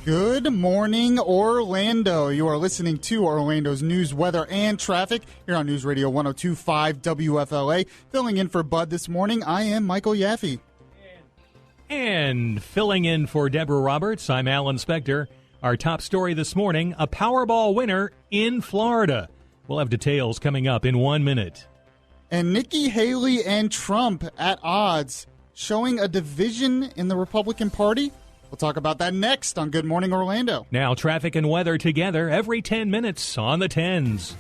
Good morning, Orlando. You are listening to Orlando's news, weather, and traffic here on News Radio 102.5 WFLA. Filling in for Bud this morning, I am Michael Yaffee. And filling in for Deborah Roberts, I'm Alan Spector. Our top story this morning, a Powerball winner in Florida. We'll have details coming up in 1 minute. And Nikki Haley and Trump at odds, showing a division in the Republican Party. We'll talk about that next on Good Morning Orlando. Now, traffic and weather together every 10 minutes on the 10s.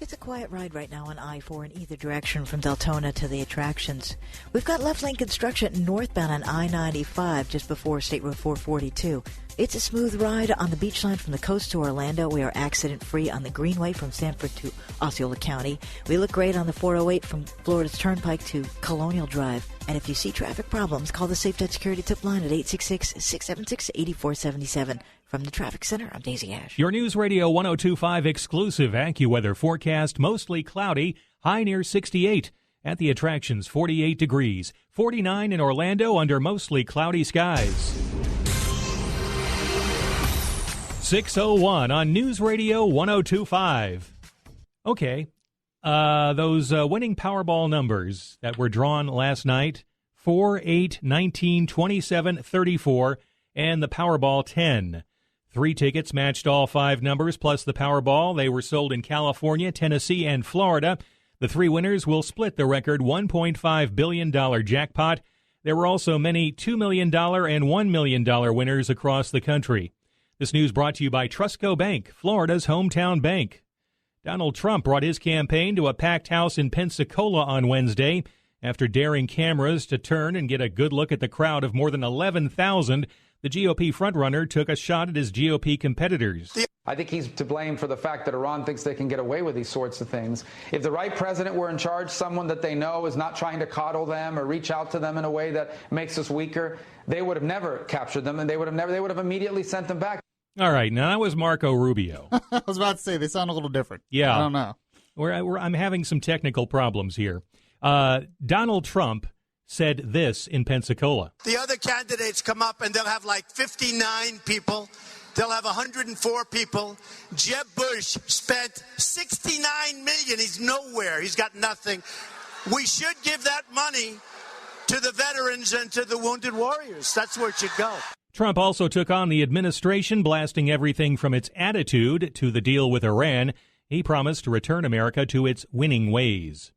It's a quiet ride right now on I-4 in either direction from Deltona to the attractions. We've got left lane construction northbound on I-95 just before State Road 442. It's a smooth ride on the beach line from the coast to Orlando. We are accident-free on the Greenway from Sanford to Osceola County. We look great on the 408 from Florida's Turnpike to Colonial Drive. And if you see traffic problems, call the Safe Touch Security Tip Line at 866-676-8477. From the Traffic Center, I'm Daisy Ash. Your News Radio 102.5 exclusive AccuWeather forecast, mostly cloudy, high near 68. At the attractions, 48 degrees, 49 in Orlando under mostly cloudy skies. 6:01 on News Radio 102.5. Okay, those winning Powerball numbers that were drawn last night, 4, 8, 19, 27, 34, and the Powerball 10. 3 tickets matched all 5 numbers, plus the Powerball. They were sold in California, Tennessee, and Florida. The 3 winners will split the record $1.5 billion jackpot. There were also many $2 million and $1 million winners across the country. This news brought to you by Trustco Bank, Florida's hometown bank. Donald Trump brought his campaign to a packed house in Pensacola on Wednesday after daring cameras to turn and get a good look at the crowd of more than 11,000. The GOP frontrunner took a shot at his GOP competitors. I think he's to blame for the fact that Iran thinks they can get away with these sorts of things. If the right president were in charge, someone that they know is not trying to coddle them or reach out to them in a way that makes us weaker, they would have never captured them, and they would have immediately sent them back. All right, now that was Marco Rubio. I was about to say, they sound a little different. Yeah. I don't know. I'm having some technical problems here. Donald Trump said this in Pensacola. The other candidates come up and they'll have like 59 people. They'll have 104 people. Jeb Bush spent $69 million. He's nowhere. He's got nothing. We should give that money to the veterans and to the wounded warriors. That's where it should go. Trump also took on the administration, blasting everything from its attitude to the deal with Iran. He promised to return America to its winning ways.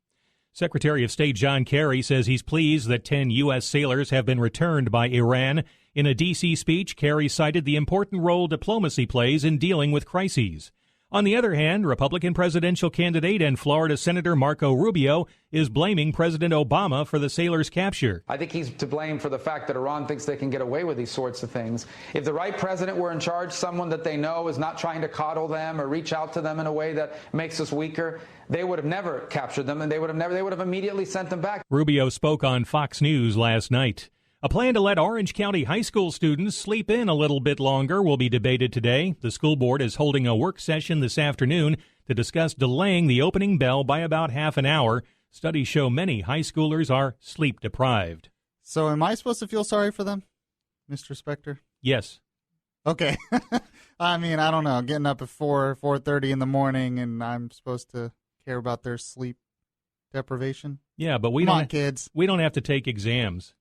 Secretary of State John Kerry says he's pleased that 10 U.S. sailors have been returned by Iran. In a D.C. speech, Kerry cited the important role diplomacy plays in dealing with crises. On the other hand, Republican presidential candidate and Florida Senator Marco Rubio is blaming President Obama for the sailors' capture. I think he's to blame for the fact that Iran thinks they can get away with these sorts of things. If the right president were in charge, someone that they know is not trying to coddle them or reach out to them in a way that makes us weaker, they would have never captured them, and they would have immediately sent them back. Rubio spoke on Fox News last night. A plan to let Orange County high school students sleep in a little bit longer will be debated today. The school board is holding a work session this afternoon to discuss delaying the opening bell by about half an hour. Studies show many high schoolers are sleep deprived. So am I supposed to feel sorry for them, Mr. Spector? Yes. Okay. I mean, I don't know. Getting up at 4:30 in the morning, and I'm supposed to care about their sleep deprivation? Yeah, but kids. We don't have to take exams.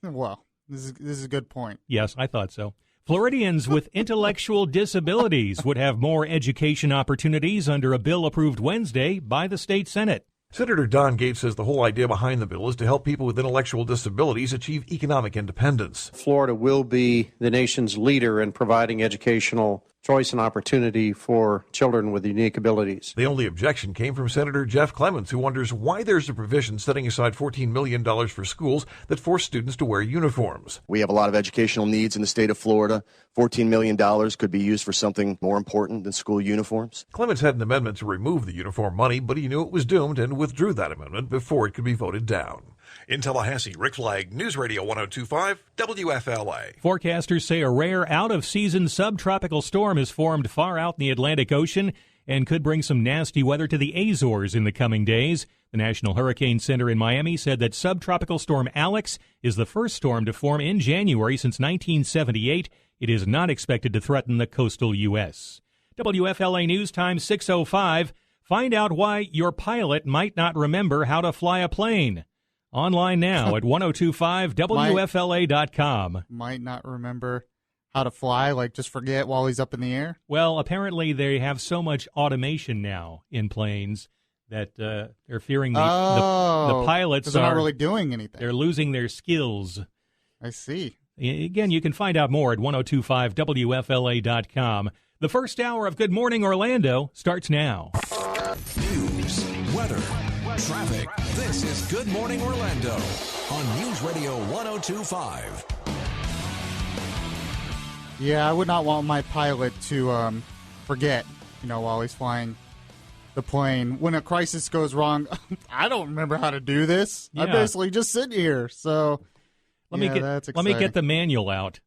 Well, this is a good point. Yes, I thought so. Floridians with intellectual disabilities would have more education opportunities under a bill approved Wednesday by the state Senate. Senator Don Gates says the whole idea behind the bill is to help people with intellectual disabilities achieve economic independence. Florida will be the nation's leader in providing educational choice and opportunity for children with unique abilities. The only objection came from Senator Jeff Clements, who wonders why there's a provision setting aside $14 million for schools that force students to wear uniforms. We have a lot of educational needs in the state of Florida. $14 million could be used for something more important than school uniforms. Clements had an amendment to remove the uniform money, but he knew it was doomed and withdrew that amendment before it could be voted down. In Tallahassee, Rick Flagg, News Radio 102.5 WFLA. Forecasters say a rare out-of-season subtropical storm has formed far out in the Atlantic Ocean and could bring some nasty weather to the Azores in the coming days. The National Hurricane Center in Miami said that subtropical storm Alex is the first storm to form in January since 1978. It is not expected to threaten the coastal U.S. WFLA News Time 6:05. Find out why your pilot might not remember how to fly a plane. Online now at 1025WFLA.com. Might not remember how to fly, like just forget while he's up in the air? Well, apparently they have so much automation now in planes that they're fearing the pilots they're not really doing anything. They're losing their skills. I see. Again, you can find out more at 1025WFLA.com. The first hour of Good Morning Orlando starts now. News, weather, traffic. This is Good Morning Orlando on News Radio 1025. Yeah, I would not want my pilot to forget, while he's flying the plane. When a crisis goes wrong, I don't remember how to do this. Yeah. I basically just sit here. So let me get the manual out.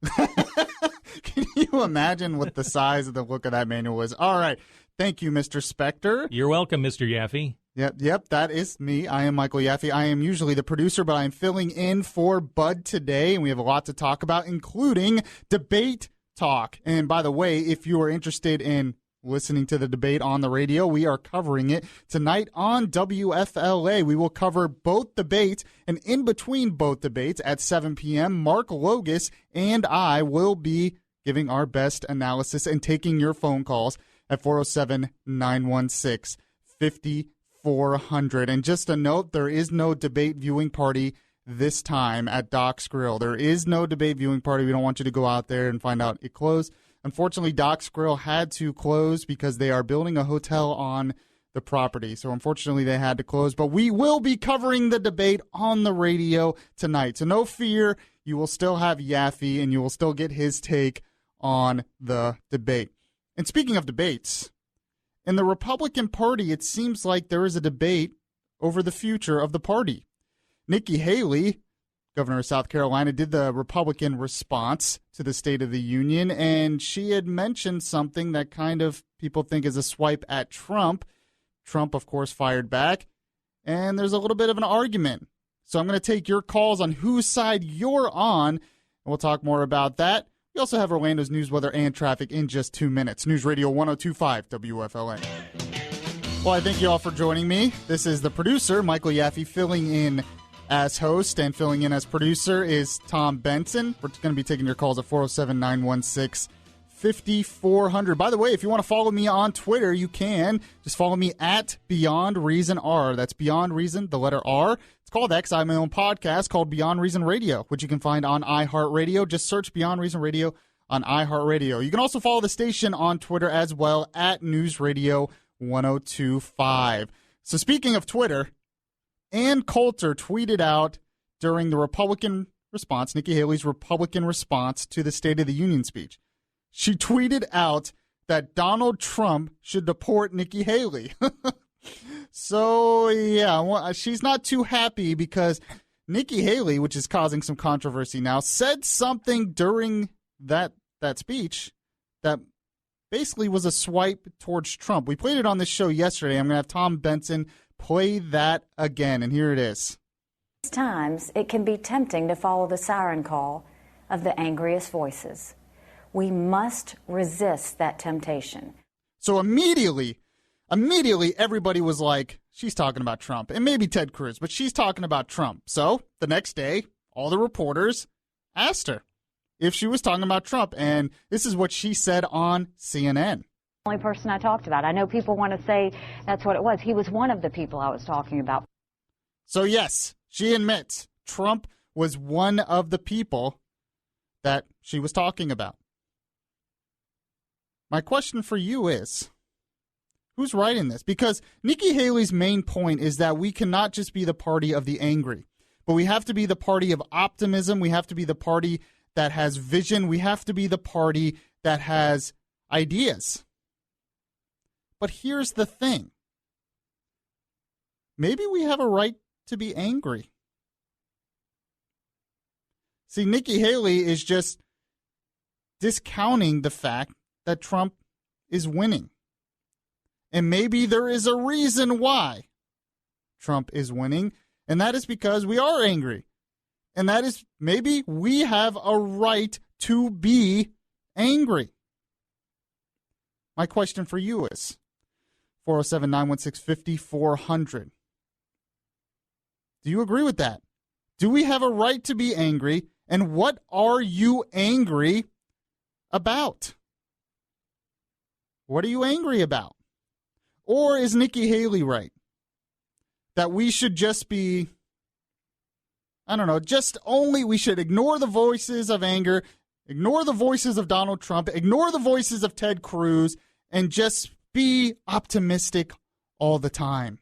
Can you imagine what the size of the look of that manual is? All right. Thank you, Mr. Spector. You're welcome, Mr. Yaffee. Yep, that is me. I am Michael Yaffee. I am usually the producer, but I'm filling in for Bud today, and we have a lot to talk about, including debate talk. And by the way, if you are interested in listening to the debate on the radio, we are covering it tonight on WFLA. We will cover both debates, and in between both debates at 7 p.m., Mark Logus and I will be giving our best analysis and taking your phone calls at 407-916-5400. And just a note, there is no debate viewing party this time at Doc's Grill. There is no debate viewing party. We don't want you to go out there and find out it closed. Unfortunately, Doc's Grill had to close because they are building a hotel on the property. So unfortunately, they had to close. But we will be covering the debate on the radio tonight. So no fear. You will still have Yaffee, and you will still get his take on the debate. And speaking of debates, in the Republican Party, it seems like there is a debate over the future of the party. Nikki Haley, governor of South Carolina, did the Republican response to the State of the Union, and she had mentioned something that kind of people think is a swipe at Trump. Trump, of course, fired back, and there's a little bit of an argument. So I'm going to take your calls on whose side you're on, and we'll talk more about that. We also have Orlando's news, weather, and traffic in just 2 minutes. News Radio 1025 WFLA. Well, I thank you all for joining me. This is the producer, Michael Yaffee, filling in as host, and filling in as producer is Tom Benson. We're going to be taking your calls at 407-916-5400. By the way, if you want to follow me on Twitter, you can. Just follow me at Beyond Reason R. That's Beyond Reason, the letter R. It's called X. I have my own podcast called Beyond Reason Radio, which you can find on iHeartRadio. Just search Beyond Reason Radio on iHeartRadio. You can also follow the station on Twitter as well at News Radio 1025. So speaking of Twitter, Ann Coulter tweeted out during the Republican response, Nikki Haley's Republican response to the State of the Union speech. She tweeted out that Donald Trump should deport Nikki Haley. So, yeah, she's not too happy because Nikki Haley, which is causing some controversy now, said something during that speech that basically was a swipe towards Trump. We played it on this show yesterday. I'm going to have Tom Benson play that again, and here it is. Times it can be tempting to follow the siren call of the angriest voices. We must resist that temptation. So immediately everybody was like, she's talking about Trump, and maybe Ted Cruz, but she's talking about Trump. So the next day, all the reporters asked her if she was talking about Trump, and this is what she said on CNN. Only person I talked about. I know people want to say that's what it was. He was one of the people I was talking about. So yes, she admits Trump was one of the people that she was talking about. My question for you is, who's right in this? Because Nikki Haley's main point is that we cannot just be the party of the angry, but we have to be the party of optimism. We have to be the party that has vision. We have to be the party that has ideas. But here's the thing. Maybe we have a right to be angry. See, Nikki Haley is just discounting the fact that Trump is winning. And maybe there is a reason why Trump is winning, and that is because we are angry. And that is maybe we have a right to be angry. My question for you is 407-916-5400. Do you agree with that? Do we have a right to be angry? And what are you angry about? What are you angry about? Or is Nikki Haley right? That we should just be, we should ignore the voices of anger, ignore the voices of Donald Trump, ignore the voices of Ted Cruz, and just be optimistic all the time.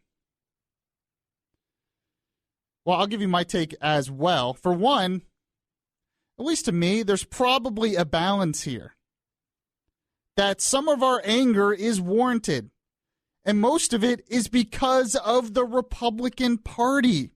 Well, I'll give you my take as well. For one, at least to me, there's probably a balance here. That some of our anger is warranted. And most of it is because of the Republican Party.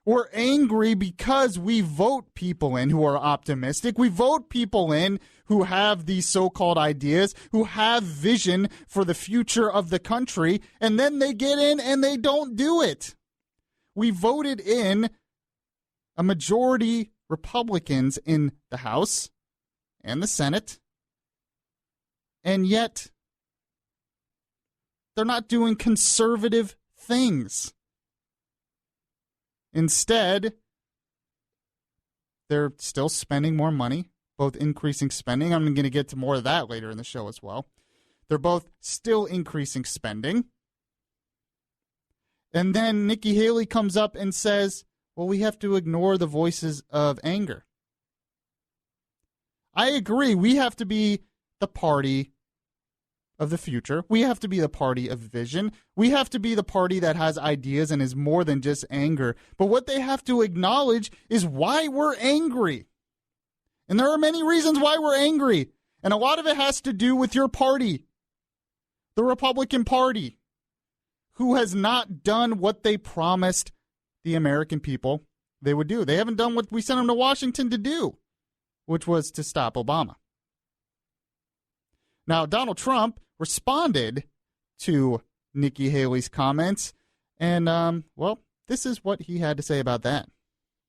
We're angry because we vote people in who are optimistic. We vote people in who have these so-called ideas, who have vision for the future of the country, and then they get in and they don't do it. We voted in a majority Republicans in the House and the Senate, and yet they're not doing conservative things. Instead, they're still spending more money, both increasing spending. I'm going to get to more of that later in the show as well. They're both still increasing spending. And then Nikki Haley comes up and says, well, we have to ignore the voices of anger. I agree. We have to be the party of the future. We have to be the party of vision. We have to be the party that has ideas and is more than just anger. But what they have to acknowledge is why we're angry. And there are many reasons why we're angry. And a lot of it has to do with your party, the Republican Party, who has not done what they promised the American people they would do. They haven't done what we sent them to Washington to do, which was to stop Obama. Now, Donald Trump responded to Nikki Haley's comments, and, this is what he had to say about that.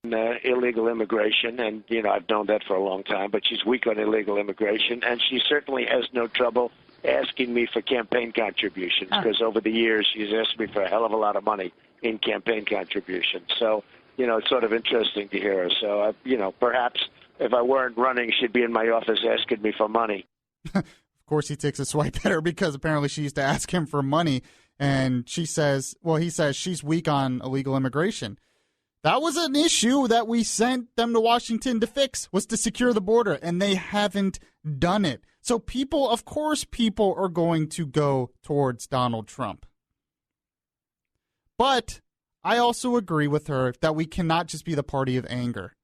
Illegal immigration, and, I've known that for a long time, but she's weak on illegal immigration, and she certainly has no trouble asking me for campaign contributions, because over the years she's asked me for a hell of a lot of money in campaign contributions. So, it's sort of interesting to hear her. So, perhaps if I weren't running, she'd be in my office asking me for money. Of course, he takes a swipe at her because apparently she used to ask him for money. And he says she's weak on illegal immigration. That was an issue that we sent them to Washington to fix, was to secure the border, and they haven't done it. So people are going to go towards Donald Trump. But I also agree with her that we cannot just be the party of anger.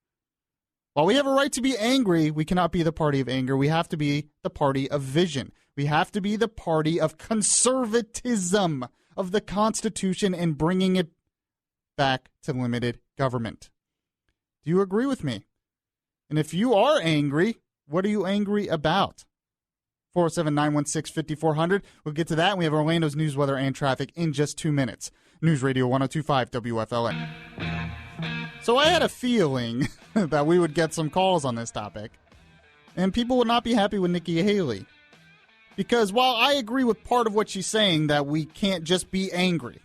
While we have a right to be angry, we cannot be the party of anger. We have to be the party of vision. We have to be the party of conservatism of the Constitution and bringing it back to limited government. Do you agree with me? And if you are angry, what are you angry about? 407-916-5400. We'll get to that. We have Orlando's news, weather, and traffic in just 2 minutes. News Radio 102.5 WFLA. So I had a feeling that we would get some calls on this topic, and people would not be happy with Nikki Haley. Because while I agree with part of what she's saying, that we can't just be angry,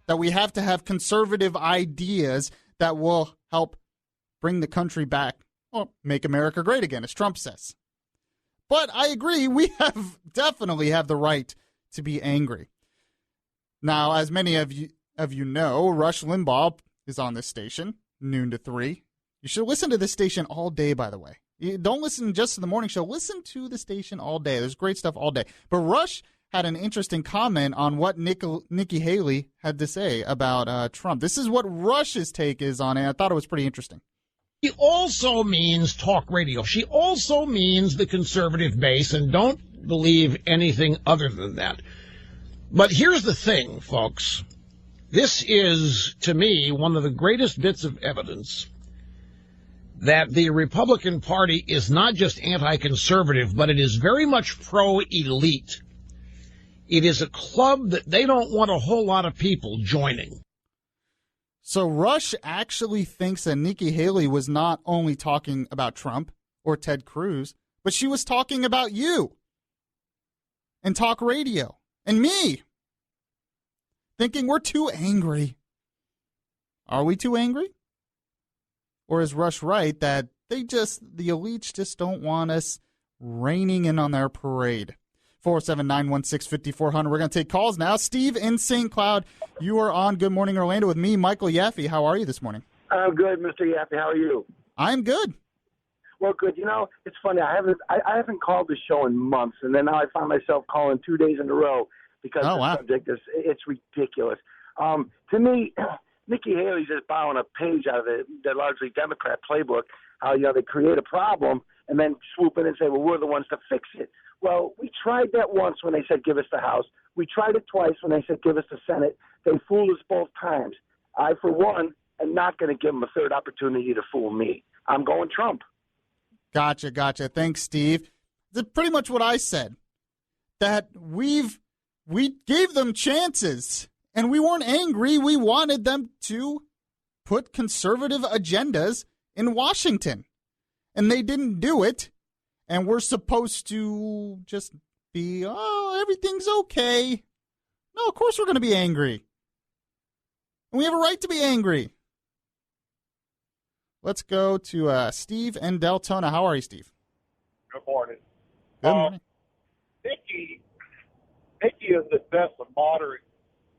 that we have to have conservative ideas that will help bring the country back, or make America great again, as Trump says. But I agree, we definitely have the right to be angry. Now, as many of you know, Rush Limbaugh is on this station, noon to 3. You should listen to this station all day, by the way. You don't listen just to the morning show. Listen to the station all day. There's great stuff all day. But Rush had an interesting comment on what Nikki Haley had to say about Trump. This is what Rush's take is on it. I thought it was pretty interesting. She also means talk radio. She also means the conservative base, and don't believe anything other than that. But here's the thing, folks. This is, to me, one of the greatest bits of evidence that the Republican Party is not just anti-conservative, but it is very much pro-elite. It is a club that they don't want a whole lot of people joining. So Rush actually thinks that Nikki Haley was not only talking about Trump or Ted Cruz, But she was talking about you and talk radio and me, thinking we're too angry. Are we too angry? Or is Rush right that the elites just don't want us raining in on their parade? 479-116-5400. We're going to take calls now. Steve in St. Cloud, you are on Good Morning Orlando with me, Michael Yaffee. How are you this morning? I'm good, Mr. Yaffee. How are you? I'm good. Well, good. You know, it's funny. I haven't called the show in months, and then now I find myself calling 2 days in a row because the subject it's ridiculous. To me, Nikki Haley's just borrowing a page out of the largely Democrat playbook. How they create a problem and then swoop in and say, well, we're the ones to fix it. Well, we tried that once when they said give us the House. We tried it twice when they said give us the Senate. They fooled us both times. I, for one, am not going to give them a third opportunity to fool me. I'm going Trump. Gotcha. Thanks, Steve. That's pretty much what I said, that we gave them chances, and we weren't angry. We wanted them to put conservative agendas in Washington, and they didn't do it. And we're supposed to just be, everything's okay. No, of course we're going to be angry. And we have a right to be angry. Let's go to Steve in Deltona. How are you, Steve? Good morning. Good morning. Nikki is at best a moderate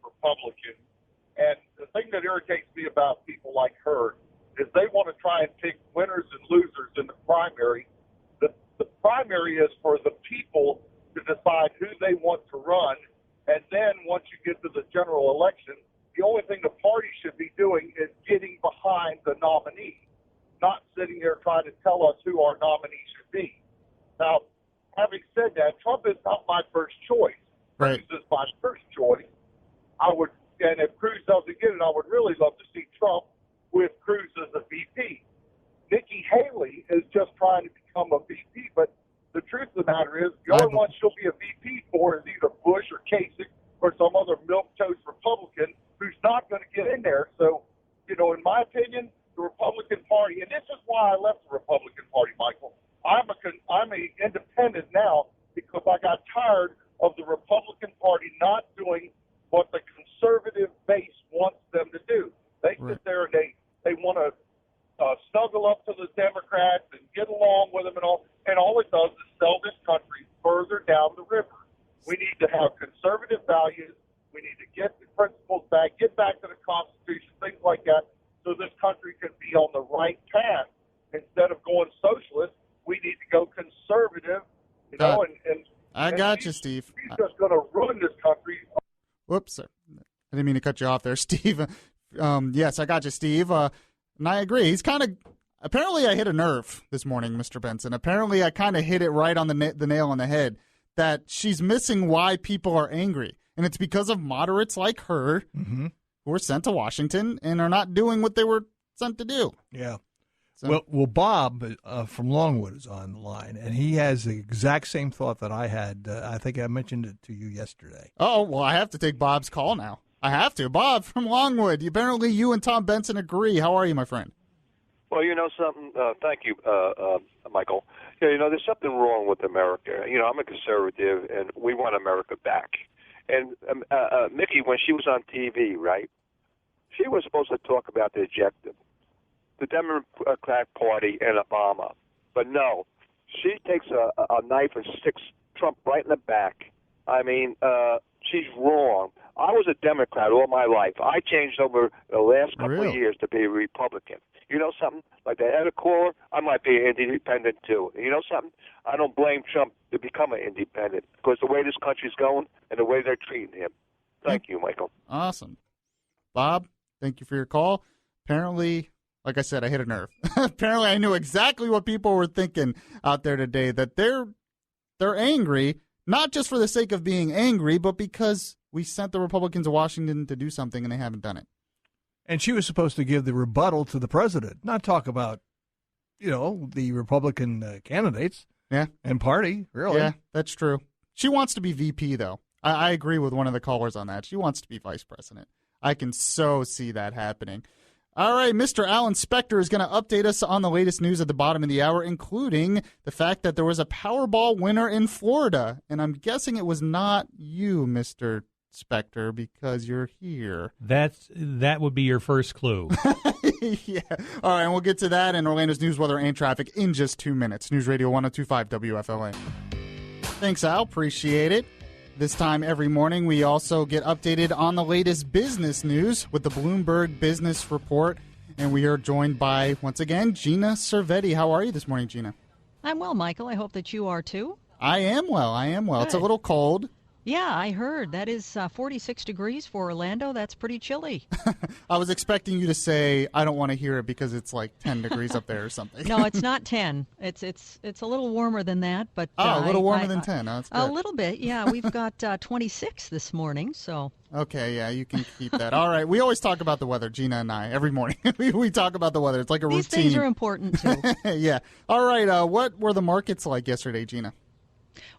Republican. And the thing that irritates me about people like her is they want to try and pick winners and losers in the primary. The primary is for the people to decide who they want to run, and then once you get to the general election, the only thing the party should be doing is getting behind the nominee, not sitting there trying to tell us who our nominee should be. Now, having said that, Trump is not my first choice. Right. Cruz is my first choice. And if Cruz doesn't get it, I would really love to see Trump with Cruz as a VP. Nikki Haley is just trying to become a VP, but the truth of the matter is the only one she'll be a VP for is either Bush or Kasich or some other milquetoast Republican who's not going to get in there. So, in my opinion, the Republican Party, and this is why I left the Republican Party, Michael. I'm a independent now because I got tired of the Republican Party not doing what the conservative base wants them to do. They sit there and they want to snuggle up to the Democrats and get along with them and all it does is sell this country further down the river. We need to have conservative values. We need to get the principles back, get back to the Constitution, things like that, so this country can be on the right path. Instead of going socialist, we need to go conservative, I got you, Steve. He's just going to ruin this country. Whoops. I didn't mean to cut you off there, Steve. Yes, I got you, Steve. And I agree. He's apparently I hit a nerve this morning, Mr. Benson. Apparently I kind of hit it right on the nail on the head, that she's missing why people are angry. And it's because of moderates like her who were sent to Washington and are not doing what they were sent to do. Yeah. So, Well, Bob from Longwood is on the line, and he has the exact same thought that I had. I think I mentioned it to you yesterday. Oh, well, I have to take Bob's call now. I have to. Bob from Longwood. Apparently you and Tom Benson agree. How are you, my friend? Well, you know something? Thank you, Michael. Yeah, there's something wrong with America. I'm a conservative, and we want America back. And Mickey, when she was on TV, right, she was supposed to talk about the objective, the Democratic Party and Obama. But no, she takes a knife and sticks Trump right in the back. I mean, she's wrong. I was a Democrat all my life. I changed over the last couple of years to be a Republican. You know something? Like the head of core, I might be an independent too. You know something? I don't blame Trump to become an independent because the way this country's going and the way they're treating him. Thank you, Michael. Awesome. Bob, thank you for your call. Apparently, like I said, I hit a nerve. Apparently, I knew exactly what people were thinking out there today, that they're angry, not just for the sake of being angry, but because we sent the Republicans to Washington to do something and they haven't done it. And she was supposed to give the rebuttal to the president, not talk about, the Republican candidates and party, really. Yeah, that's true. She wants to be VP, though. I agree with one of the callers on that. She wants to be vice president. I can so see that happening. All right, Mr. Alan Spector is going to update us on the latest news at the bottom of the hour, including the fact that there was a Powerball winner in Florida. And I'm guessing it was not you, Mr. Spector, because you're here. That would be your first clue. Yeah. All right, and we'll get to that and Orlando's news, weather, and traffic in just 2 minutes. News Radio 102.5 WFLA. Thanks, Al. Appreciate it. This time every morning, we also get updated on the latest business news with the Bloomberg Business Report. And we are joined by, once again, Gina Cervetti. How are you this morning, Gina? I'm well, Michael. I hope that you are, too. I am well. Good. It's a little cold. Yeah, I heard. That is 46 degrees for Orlando. That's pretty chilly. I was expecting you to say, I don't want to hear it because it's like 10 degrees up there or something. No, it's not 10. It's a little warmer than that. But a little warmer than 10. Oh, that's good. A little bit, yeah. We've got 26 this morning, so. Okay, yeah, you can keep that. All right. We always talk about the weather, Gina and I, every morning. we talk about the weather. It's like a routine. These things are important, too. Yeah. All right. What were the markets like yesterday, Gina?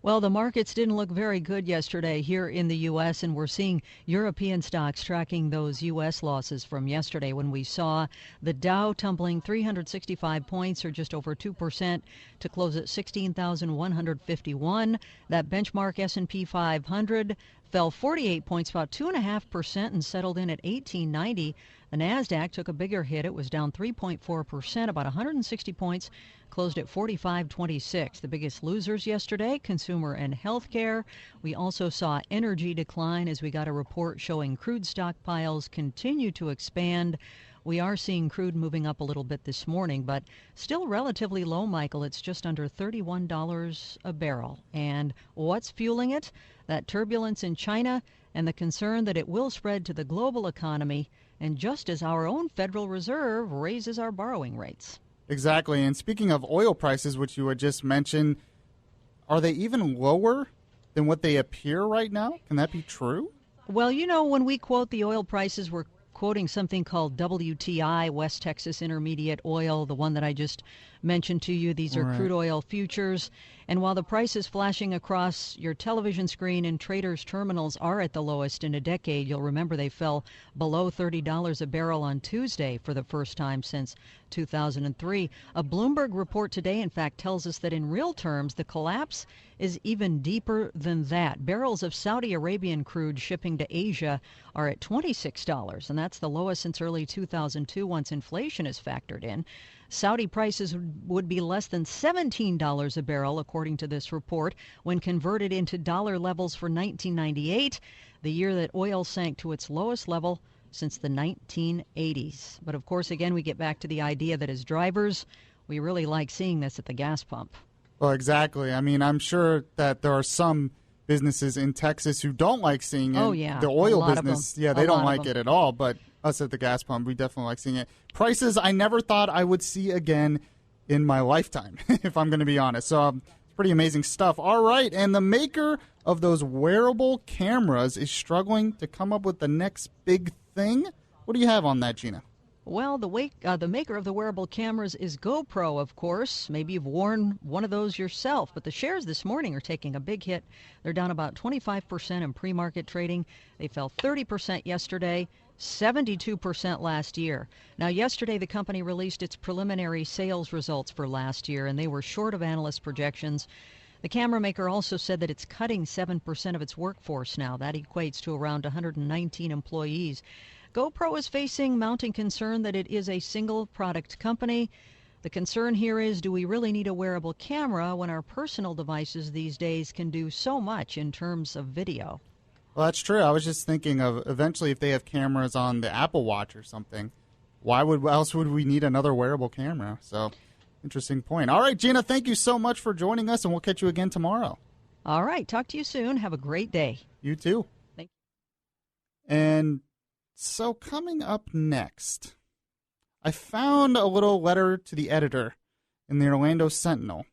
Well, the markets didn't look very good yesterday here in the U.S., and we're seeing European stocks tracking those U.S. losses from yesterday when we saw the Dow tumbling 365 points, or just over 2%, to close at 16,151. That benchmark S&P 500 fell 48 points, about 2.5%, and settled in at 1890. The NASDAQ took a bigger hit. It was down 3.4%, about 160 points, closed at 45.26. The biggest losers yesterday, consumer and healthcare. We also saw energy decline as we got a report showing crude stockpiles continue to expand. We are seeing crude moving up a little bit this morning, but still relatively low, Michael. It's just under $31 a barrel. And what's fueling it? That turbulence in China and the concern that it will spread to the global economy, and just as our own Federal Reserve raises our borrowing rates. Exactly. And speaking of oil prices, which you had just mentioned, are they even lower than what they appear right now? Can that be true? Well, you know, when we quote the oil prices, we're quoting something called WTI, West Texas Intermediate Oil, the one that I just mentioned to you. These are crude oil futures. And while the prices flashing across your television screen in traders' terminals are at the lowest in a decade, you'll remember they fell below $30 a barrel on Tuesday for the first time since 2003. A Bloomberg report today, in fact, tells us that in real terms, the collapse is even deeper than that. Barrels of Saudi Arabian crude shipping to Asia are at $26, and that's the lowest since early 2002 once inflation is factored in. Saudi prices would be less than $17 a barrel, according to this report, when converted into dollar levels for 1998, the year that oil sank to its lowest level since the 1980s. But of course, again, we get back to the idea that as drivers, we really like seeing this at the gas pump. Well, exactly. I mean, I'm sure that there are some businesses in Texas who don't like seeing it. Oh, yeah. The oil business, yeah, they don't like it at all. But us at the gas pump, we definitely like seeing it. Prices I never thought I would see again in my lifetime, if I'm going to be honest. So it's pretty amazing stuff. All right, and the maker of those wearable cameras is struggling to come up with the next big thing. What do you have on that, Gina? Well, the maker of the wearable cameras is GoPro, of course. Maybe you've worn one of those yourself, but the shares this morning are taking a big hit. They're down about 25% in pre-market trading. They fell 30% yesterday, 72% last year. Now, yesterday the company released its preliminary sales results for last year, and they were short of analyst projections. The camera maker also said that it's cutting 7% of its workforce now. That equates to around 119 employees. GoPro is facing mounting concern that it is a single product company. The concern here is, do we really need a wearable camera when our personal devices these days can do so much in terms of video? Well, that's true. I was just thinking of eventually if they have cameras on the Apple Watch or something, why else would we need another wearable camera? So, interesting point. All right, Gina, thank you so much for joining us, and we'll catch you again tomorrow. All right. Talk to you soon. Have a great day. You too. Thank you. And so coming up next, I found a little letter to the editor in the Orlando Sentinel. It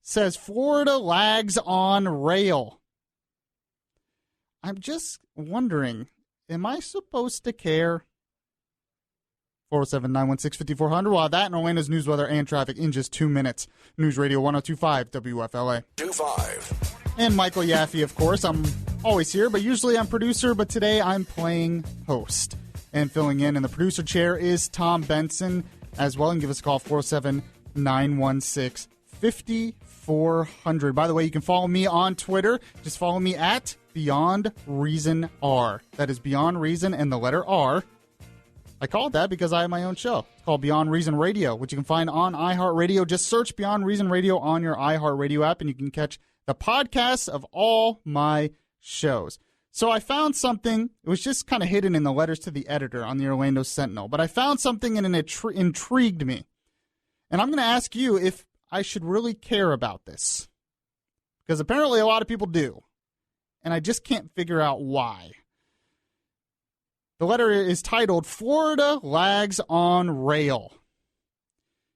says, Florida lags on rail. I'm just wondering, am I supposed to care? 407-916-5400. We'll have that in Orlando's news, weather, and traffic in just 2 minutes. News Radio 102.5 WFLA. 25. And Michael Yaffee, of course. I'm always here, but usually I'm producer, but today I'm playing host. And filling in the producer chair is Tom Benson as well. And give us a call, 407-916-5400. By the way, you can follow me on Twitter. Just follow me at Beyond Reason R. That is Beyond Reason and the letter R. I call it that because I have my own show. It's called Beyond Reason Radio, which you can find on iHeartRadio. Just search Beyond Reason Radio on your iHeartRadio app, and you can catch the podcasts of all my shows. So I found something. It was just kind of hidden in the letters to the editor on the Orlando Sentinel. But I found something, and it intrigued me. And I'm going to ask you if I should really care about this. Because apparently a lot of people do. And I just can't figure out why. The letter is titled, Florida Lags on Rail.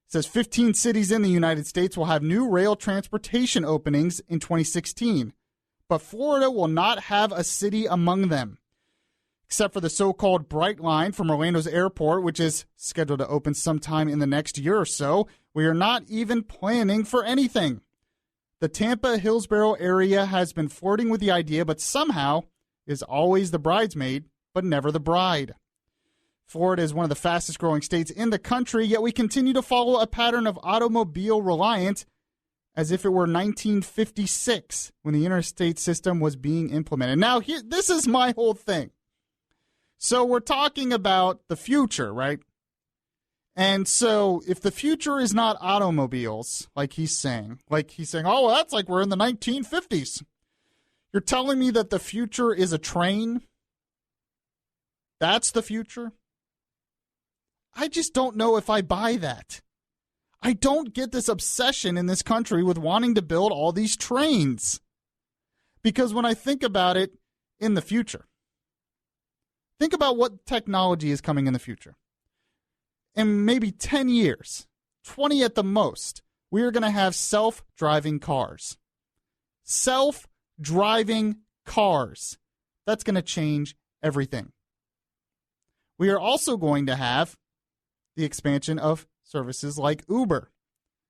It says 15 cities in the United States will have new rail transportation openings in 2016, but Florida will not have a city among them, except for the so-called Bright Line from Orlando's airport, which is scheduled to open sometime in the next year or so. We are not even planning for anything. The Tampa-Hillsborough area has been flirting with the idea, but somehow is always the bridesmaid, but never the bride. Florida is one of the fastest growing states in the country, yet we continue to follow a pattern of automobile reliance as if it were 1956 when the interstate system was being implemented. Now, this is my whole thing. So we're talking about the future, right? And so if the future is not automobiles, like he's saying, oh, well, that's like we're in the 1950s. You're telling me that the future is a train? That's the future? I just don't know if I buy that. I don't get this obsession in this country with wanting to build all these trains. Because when I think about it in the future, think about what technology is coming in the future. In maybe 10 years, 20 at the most, we are going to have self-driving cars. Self-driving cars. That's going to change everything. We are also going to have the expansion of services like Uber,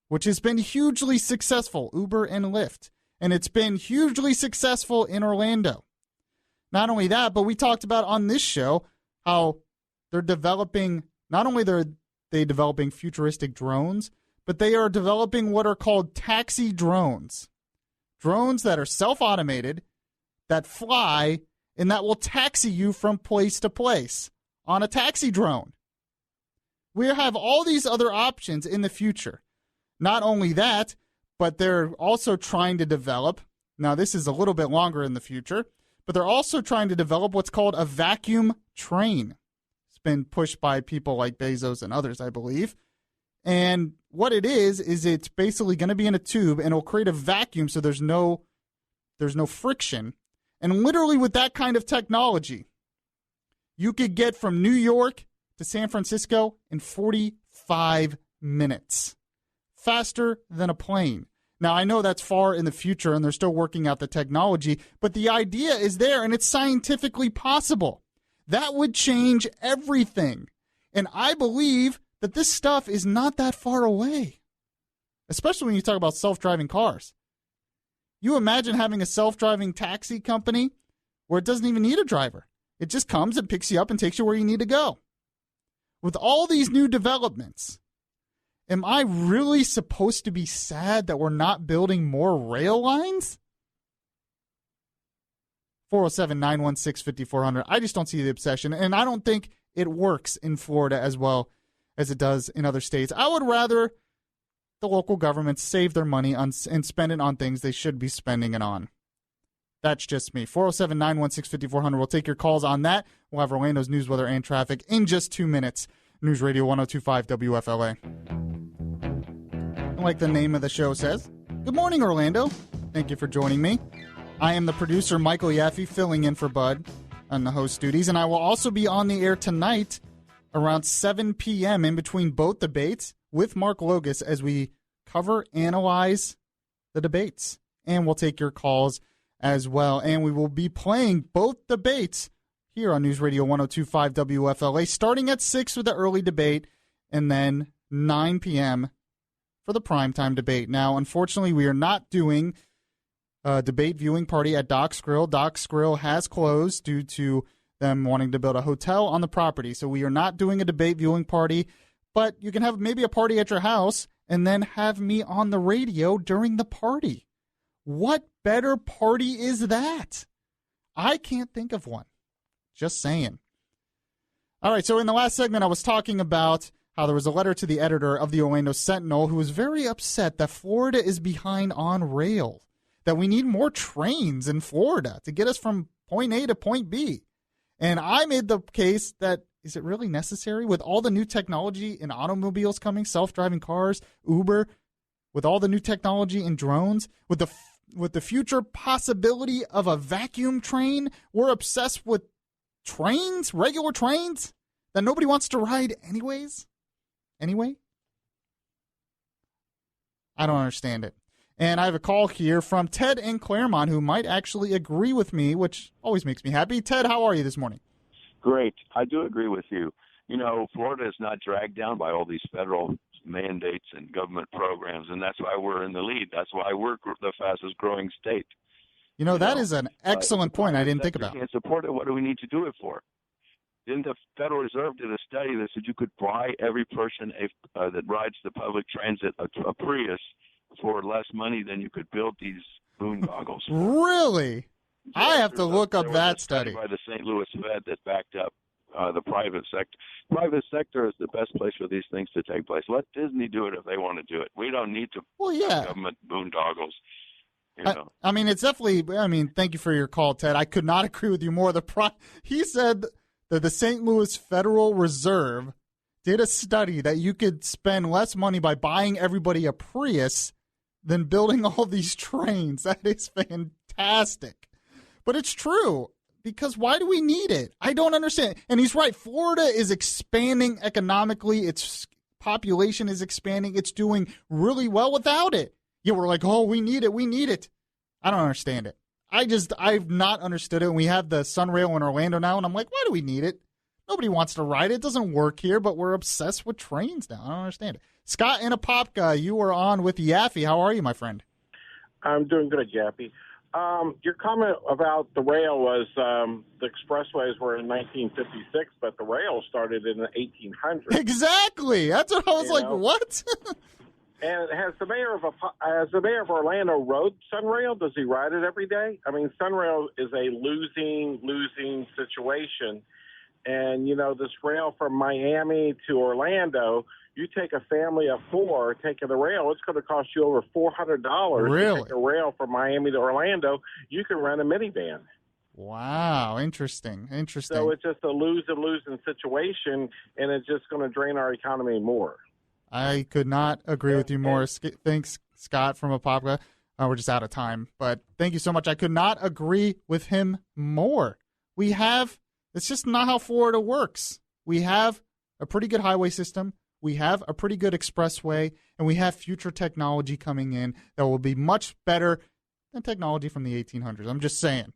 which has been hugely successful, Uber and Lyft, and it's been hugely successful in Orlando. Not only that, but we talked about on this show how they're developing, not only are they developing futuristic drones, but they are developing what are called taxi drones. Drones that are self-automated, that fly, and that will taxi you from place to place on a taxi drone. We have all these other options in the future. Not only that, but they're also trying to develop, now this is a little bit longer in the future, but they're also trying to develop what's called a vacuum train. It's been pushed by people like Bezos and others, I believe. And what it is it's basically going to be in a tube and it'll create a vacuum so there's no friction. And literally with that kind of technology, you could get from New York to San Francisco in 45 minutes. Faster than a plane. Now, I know that's far in the future and they're still working out the technology, but the idea is there and it's scientifically possible. That would change everything. And I believe that this stuff is not that far away, especially when you talk about self-driving cars. You imagine having a self-driving taxi company where it doesn't even need a driver. It just comes and picks you up and takes you where you need to go. With all these new developments, am I really supposed to be sad that we're not building more rail lines? 407-916-5400. I just don't see the obsession, and I don't think it works in Florida as well as it does in other states. I would rather the local governments save their money and spend it on things they should be spending it on. That's just me. 407-916-5400. We'll take your calls on that. We'll have Orlando's news, weather, and traffic in just 2 minutes. News Radio 102.5 WFLA. Like the name of the show says, good morning, Orlando. Thank you for joining me. I am the producer, Michael Yaffee, filling in for Bud on the host duties, and I will also be on the air tonight around 7 p.m. in between both debates with Mark Logus as we analyze the debates. And we'll take your calls as well. And we will be playing both debates here on News Radio 102.5 WFLA, starting at 6 with the early debate, and then 9 p.m. for the primetime debate. Now, unfortunately, we are not doing a debate viewing party at Doc's Grill. Doc's Grill has closed due to them wanting to build a hotel on the property. So we are not doing a debate viewing party, but you can have maybe a party at your house and then have me on the radio during the party. What better party is that? I can't think of one. Just saying. All right, so in the last segment, I was talking about how there was a letter to the editor of the Orlando Sentinel who was very upset that Florida is behind on rail, that we need more trains in Florida to get us from point A to point B. And I made the case that, is it really necessary with all the new technology in automobiles coming, self-driving cars, Uber, with all the new technology in drones, with the future possibility of a vacuum train? We're obsessed with trains, regular trains, that nobody wants to ride anyways? Anyway? I don't understand it. And I have a call here from Ted in Claremont who might actually agree with me, which always makes me happy. Ted, how are you this morning? Great. I do agree with you. You know, Florida is not dragged down by all these federal mandates and government programs, and that's why we're in the lead. That's why we're the fastest growing state. You know, that is an excellent point I didn't think about. Can't support it. What do we need to do it for? Didn't the Federal Reserve did a study that said you could buy every person that rides the public transit a Prius for less money than you could build these boondoggles. Really? I have to look up that study. By the St. Louis Fed that backed up the private sector. Private sector is the best place for these things to take place. Let Disney do it if they want to do it. We don't need to government boondoggles. You know. I mean, it's definitely, thank you for your call, Ted. I could not agree with you more. He said that the St. Louis Federal Reserve did a study that you could spend less money by buying everybody a Prius than building all these trains. That is fantastic. But it's true, because why do we need it? I don't understand. And he's right. Florida is expanding economically. Its population is expanding. It's doing really well without it. Yeah, we're like, oh, we need it. We need it. I don't understand it. I've not understood it. And we have the Sunrail in Orlando now, and I'm like, why do we need it? Nobody wants to ride it. It doesn't work here, but we're obsessed with trains now. I don't understand it. Scott in Apopka, you are on with Yaffee. How are you, my friend? I'm doing good, Yaffee. Your comment about the rail was the expressways were in 1956, but the rail started in the 1800s. Exactly. That's what I was like, what? And has the mayor of Orlando rode Sunrail? Does he ride it every day? I mean, Sunrail is a losing situation. And, you know, this rail from Miami to Orlando, you take a family of four taking the rail, it's going to cost you over $400. Really? To take a rail from Miami to Orlando, you can rent a minivan. Wow, interesting. So it's just a losing situation, and it's just going to drain our economy more. I could not agree with you more. Thanks, Scott from Apopka. We're just out of time, but thank you so much. I could not agree with him more. It's just not how Florida works. We have a pretty good highway system. We have a pretty good expressway, and we have future technology coming in that will be much better than technology from the 1800s. I'm just saying.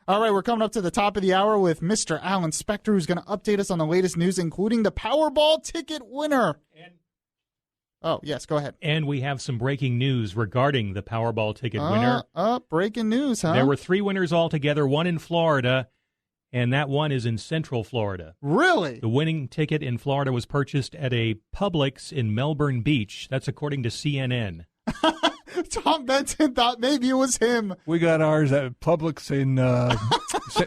All right, we're coming up to the top of the hour with Mr. Alan Spector, who's going to update us on the latest news, including the Powerball ticket winner. Oh, yes, go ahead. And we have some breaking news regarding the Powerball ticket winner. Breaking news, huh? There were 3 winners altogether, one in Florida, and that one is in Central Florida. Really? The winning ticket in Florida was purchased at a Publix in Melbourne Beach. That's according to CNN. Tom Benson thought maybe it was him. We got ours at Publix in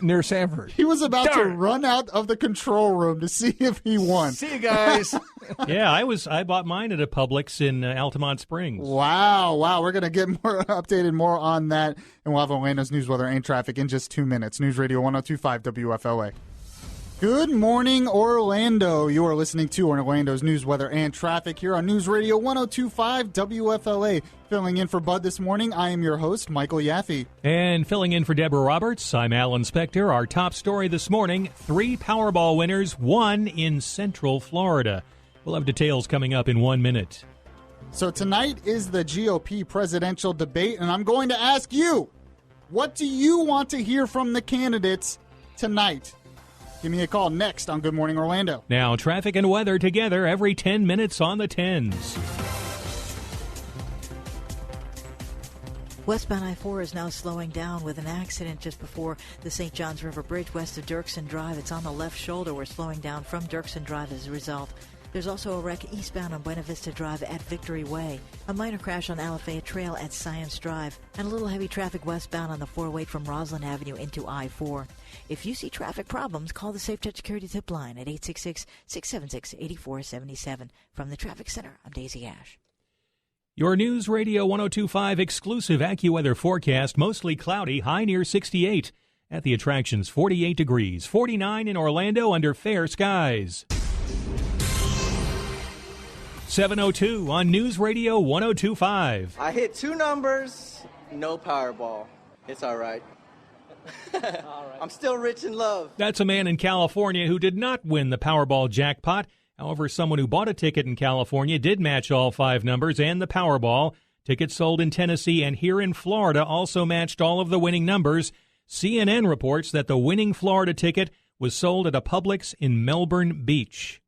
near Sanford. He was about to run out of the control room to see if he won. See you guys. Yeah, I bought mine at a Publix in Altamont Springs. Wow. We're going to get more on that, and we'll have Orlando's news, weather, and traffic in just 2 minutes. News Radio 102.5 WFLA. Good morning, Orlando. You are listening to Orlando's news, weather, and traffic here on News Radio 102.5 WFLA. Filling in for Bud this morning, I am your host, Michael Yaffee. And filling in for Deborah Roberts, I'm Alan Spector. Our top story this morning, 3 Powerball winners, 1 in Central Florida. We'll have details coming up in 1 minute. So tonight is the GOP presidential debate, and I'm going to ask you, what do you want to hear from the candidates tonight? Give me a call next on Good Morning Orlando. Now, traffic and weather together every 10 minutes on the 10s. Westbound I-4 is now slowing down with an accident just before the St. Johns River Bridge west of Dirksen Drive. It's on the left shoulder. We're slowing down from Dirksen Drive as a result. There's also a wreck eastbound on Buena Vista Drive at Victory Way, a minor crash on Alafaya Trail at Science Drive, and a little heavy traffic westbound on the 408 from Roslyn Avenue into I-4. If you see traffic problems, call the Safe Touch Security Tip Line at 866-676-8477. From the Traffic Center, I'm Daisy Ash. Your News Radio 102.5 exclusive AccuWeather forecast, mostly cloudy, high near 68. At the attractions, 48 degrees, 49 in Orlando under fair skies. 7:02 on News Radio 102.5. I hit 2 numbers, no Powerball. It's all right. I'm still rich in love. That's a man in California who did not win the Powerball jackpot. However, someone who bought a ticket in California did match all 5 numbers and the Powerball. Tickets sold in Tennessee and here in Florida also matched all of the winning numbers. CNN reports that the winning Florida ticket was sold at a Publix in Melbourne Beach.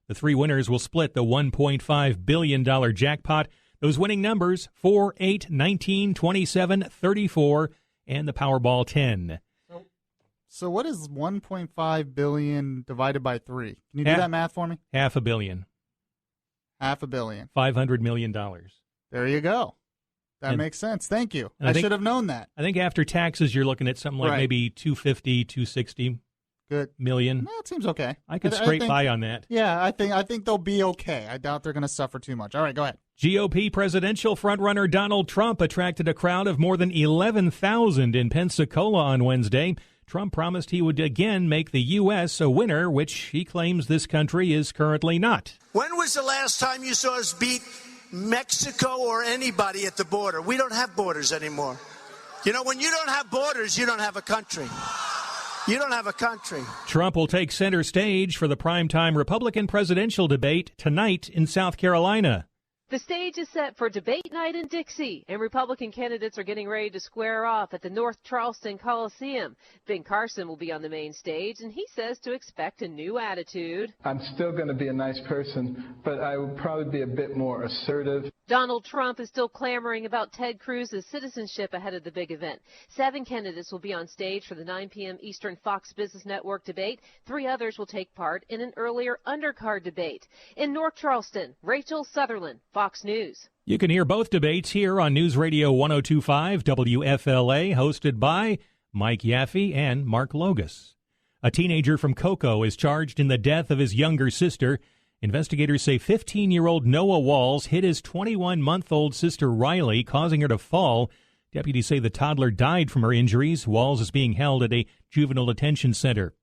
The 3 winners will split the $1.5 billion jackpot. Those winning numbers, 4, 8, 19, 27, 34, and the Powerball 10. So what is 1.5 billion divided by 3? Can you do that math for me? $500 million. $500 million. $500 million. There you go. That makes sense. Thank you. I should have known that. I think after taxes, you're looking at something like maybe 250, 260 million. No, it seems okay. I could scrape by on that. Yeah, I think they'll be okay. I doubt they're going to suffer too much. All right, go ahead. GOP presidential frontrunner Donald Trump attracted a crowd of more than 11,000 in Pensacola on Wednesday. Trump promised he would again make the U.S. a winner, which he claims this country is currently not. When was the last time you saw us beat Mexico or anybody at the border? We don't have borders anymore. You know, when you don't have borders, you don't have a country. You don't have a country. Trump will take center stage for the primetime Republican presidential debate tonight in South Carolina. The stage is set for debate night in Dixie, and Republican candidates are getting ready to square off at the North Charleston Coliseum. Ben Carson will be on the main stage, and he says to expect a new attitude. I'm still going to be a nice person, but I will probably be a bit more assertive. Donald Trump is still clamoring about Ted Cruz's citizenship ahead of the big event. 7 candidates will be on stage for the 9 p.m. Eastern Fox Business Network debate. 3 others will take part in an earlier undercard debate. In North Charleston, Rachel Sutherland, Fox News. You can hear both debates here on News Radio 102.5 WFLA, hosted by Mike Yaffee and Mark Logus. A teenager from Cocoa is charged in the death of his younger sister. Investigators say 15-year-old Noah Walls hit his 21-month-old sister Riley, causing her to fall. Deputies say the toddler died from her injuries. Walls is being held at a juvenile detention center.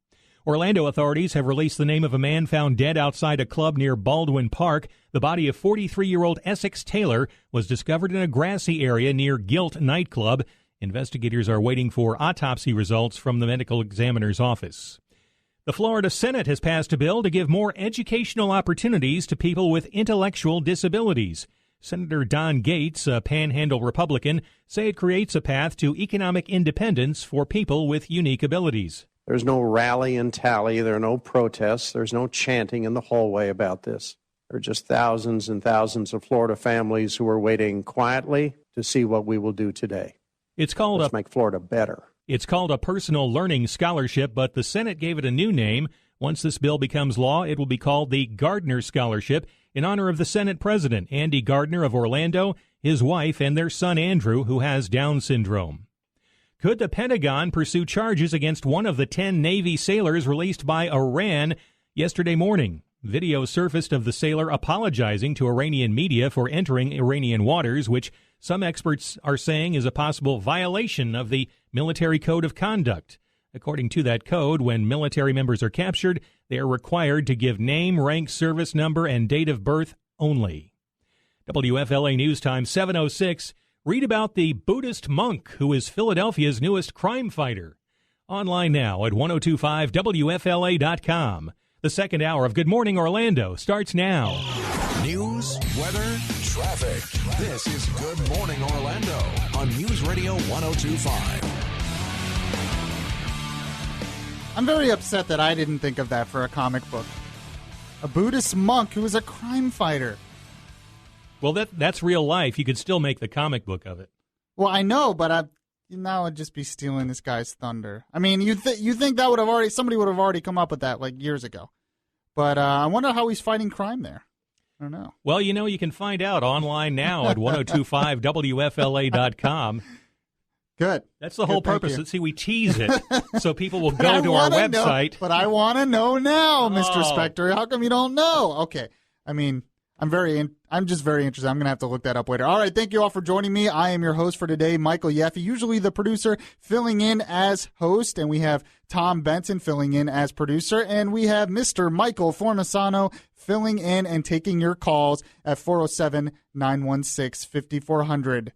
Orlando authorities have released the name of a man found dead outside a club near Baldwin Park. The body of 43-year-old Essex Taylor was discovered in a grassy area near Gilt nightclub. Investigators are waiting for autopsy results from the medical examiner's office. The Florida Senate has passed a bill to give more educational opportunities to people with intellectual disabilities. Senator Don Gates, a Panhandle Republican, say it creates a path to economic independence for people with unique abilities. There's no rally and tally. There are no protests. There's no chanting in the hallway about this. There are just thousands and thousands of Florida families who are waiting quietly to see what we will do today. Let's make Florida better. It's called a personal learning scholarship, but the Senate gave it a new name. Once this bill becomes law, it will be called the Gardner Scholarship in honor of the Senate President, Andy Gardner of Orlando, his wife, and their son Andrew, who has Down syndrome. Could the Pentagon pursue charges against one of the 10 Navy sailors released by Iran yesterday morning? Video surfaced of the sailor apologizing to Iranian media for entering Iranian waters, which some experts are saying is a possible violation of the military code of conduct. According to that code, when military members are captured, they are required to give name, rank, service number, and date of birth only. WFLA News Time 7:06. Read about the Buddhist monk who is Philadelphia's newest crime fighter. Online now at 1025WFLA.com. The second hour of Good Morning Orlando starts now. News, weather, traffic. This is Good Morning Orlando on News Radio 102.5. I'm very upset that I didn't think of that for a comic book. A Buddhist monk who is a crime fighter. Well, that's real life. You could still make the comic book of it. Well, I know, but now I'd just be stealing this guy's thunder. I mean, you think that would have somebody would have already come up with that like years ago. But I wonder how he's fighting crime there. I don't know. Well, you can find out online now at 1025WFLA.com. Good. That's the whole purpose. Let's see, we tease it so people will go to our website. But I want to know now, Mr. Spector. How come you don't know? Okay. I mean, I'm just very interested. I'm going to have to look that up later. All right. Thank you all for joining me. I am your host for today, Michael Yaffee, usually the producer, filling in as host. And we have Tom Benson filling in as producer. And we have Mr. Michael Formisano filling in and taking your calls at 407-916-5400.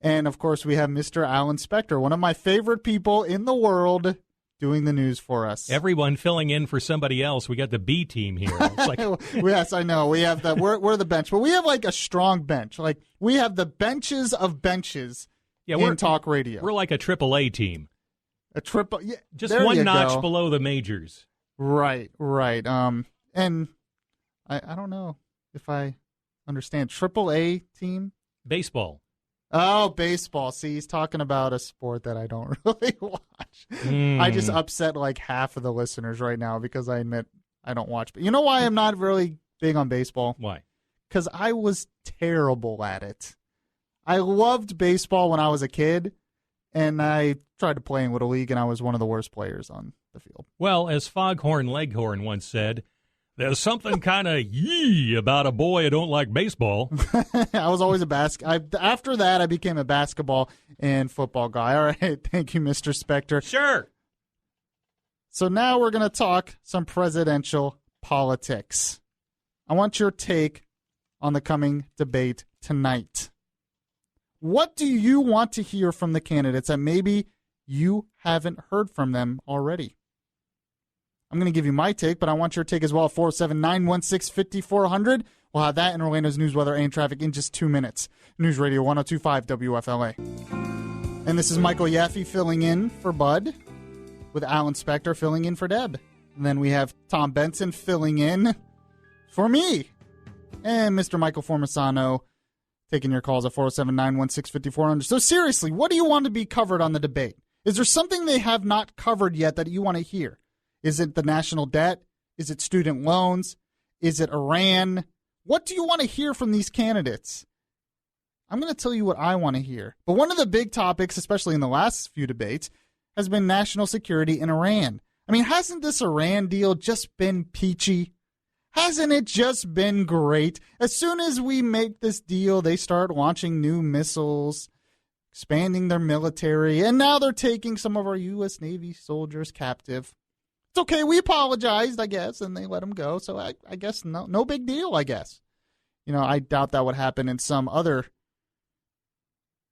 And, of course, we have Mr. Alan Spector, one of my favorite people in the world, doing the news for us. Everyone filling in for somebody else. We got the B team here. It's like... Yes, I know. We have we're the bench. But we have, like, a strong bench. Like, we have the benches of benches in talk radio. We're like a AAA team. Just there one notch below the majors. Right. And I don't know if I understand. AAA team? Baseball. Oh, baseball. See, he's talking about a sport that I don't really watch. I just upset like half of the listeners right now because I admit I don't watch. But you know why I'm not really big on baseball? Why? Because I was terrible at it. I loved baseball when I was a kid, and I tried to play in Little League, and I was one of the worst players on the field. Well, as Foghorn Leghorn once said, there's something kind of yee about a boy who don't like baseball. I was always after that, I became a basketball and football guy. All right. Thank you, Mr. Spector. Sure. So now we're going to talk some presidential politics. I want your take on the coming debate tonight. What do you want to hear from the candidates that maybe you haven't heard from them already? I'm going to give you my take, but I want your take as well. 479-116-5400. We'll have that in Orlando's news, weather, and traffic in just 2 minutes. News Radio 102.5 WFLA. And this is Michael Yaffee filling in for Bud, with Alan Spector filling in for Deb. And then we have Tom Benson filling in for me. And Mr. Michael Formisano taking your calls at 407-916-5400. So seriously, what do you want to be covered on the debate? Is there something they have not covered yet that you want to hear? Is it the national debt? Is it student loans? Is it Iran? What do you want to hear from these candidates? I'm going to tell you what I want to hear. But one of the big topics, especially in the last few debates, has been national security in Iran. I mean, hasn't this Iran deal just been peachy? Hasn't it just been great? As soon as we make this deal, they start launching new missiles, expanding their military, and now they're taking some of our U.S. Navy soldiers captive. It's okay, we apologized, I guess, and they let them go. So I guess no big deal, I guess. You know, I doubt that would happen in some other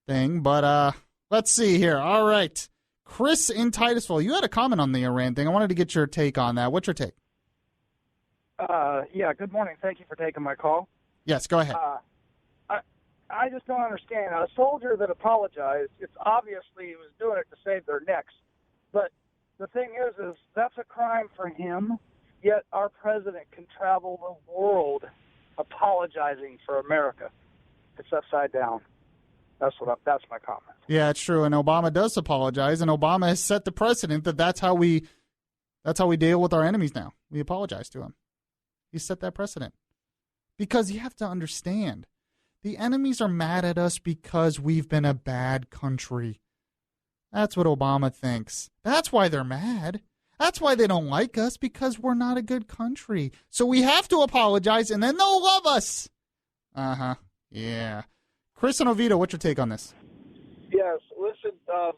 thing. But let's see here. All right. Chris in Titusville, you had a comment on the Iran thing. I wanted to get your take on that. What's your take? Yeah, good morning. Thank you for taking my call. Yes, go ahead. I just don't understand. A soldier that apologized, it's obviously he was doing it to save their necks. But the thing is that's a crime for him, yet our president can travel the world apologizing for America. It's upside down. That's my comment. Yeah, it's true. And Obama does apologize, and Obama has set the precedent that's how we deal with our enemies now. We apologize to him. He set that precedent. Because you have to understand, the enemies are mad at us because we've been a bad country. That's what Obama thinks. That's why they're mad. That's why they don't like us, because we're not a good country. So we have to apologize, and then they'll love us. Uh-huh. Yeah. Chris and Oviedo, what's your take on this? Yes. Listen,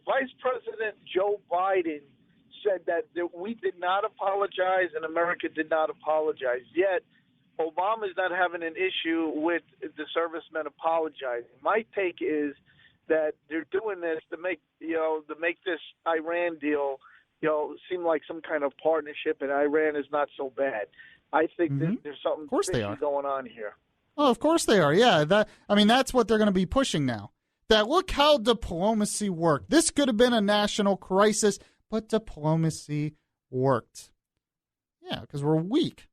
Vice President Joe Biden said that we did not apologize and America did not apologize. Yet, Obama's not having an issue with the servicemen apologizing. My take is that they're doing this to make this Iran deal, seem like some kind of partnership, and Iran is not so bad. I think there's something fishy going on here. Oh, of course they are. Yeah, that's what they're going to be pushing now. That look how diplomacy worked. This could have been a national crisis, but diplomacy worked. Yeah, because we're weak.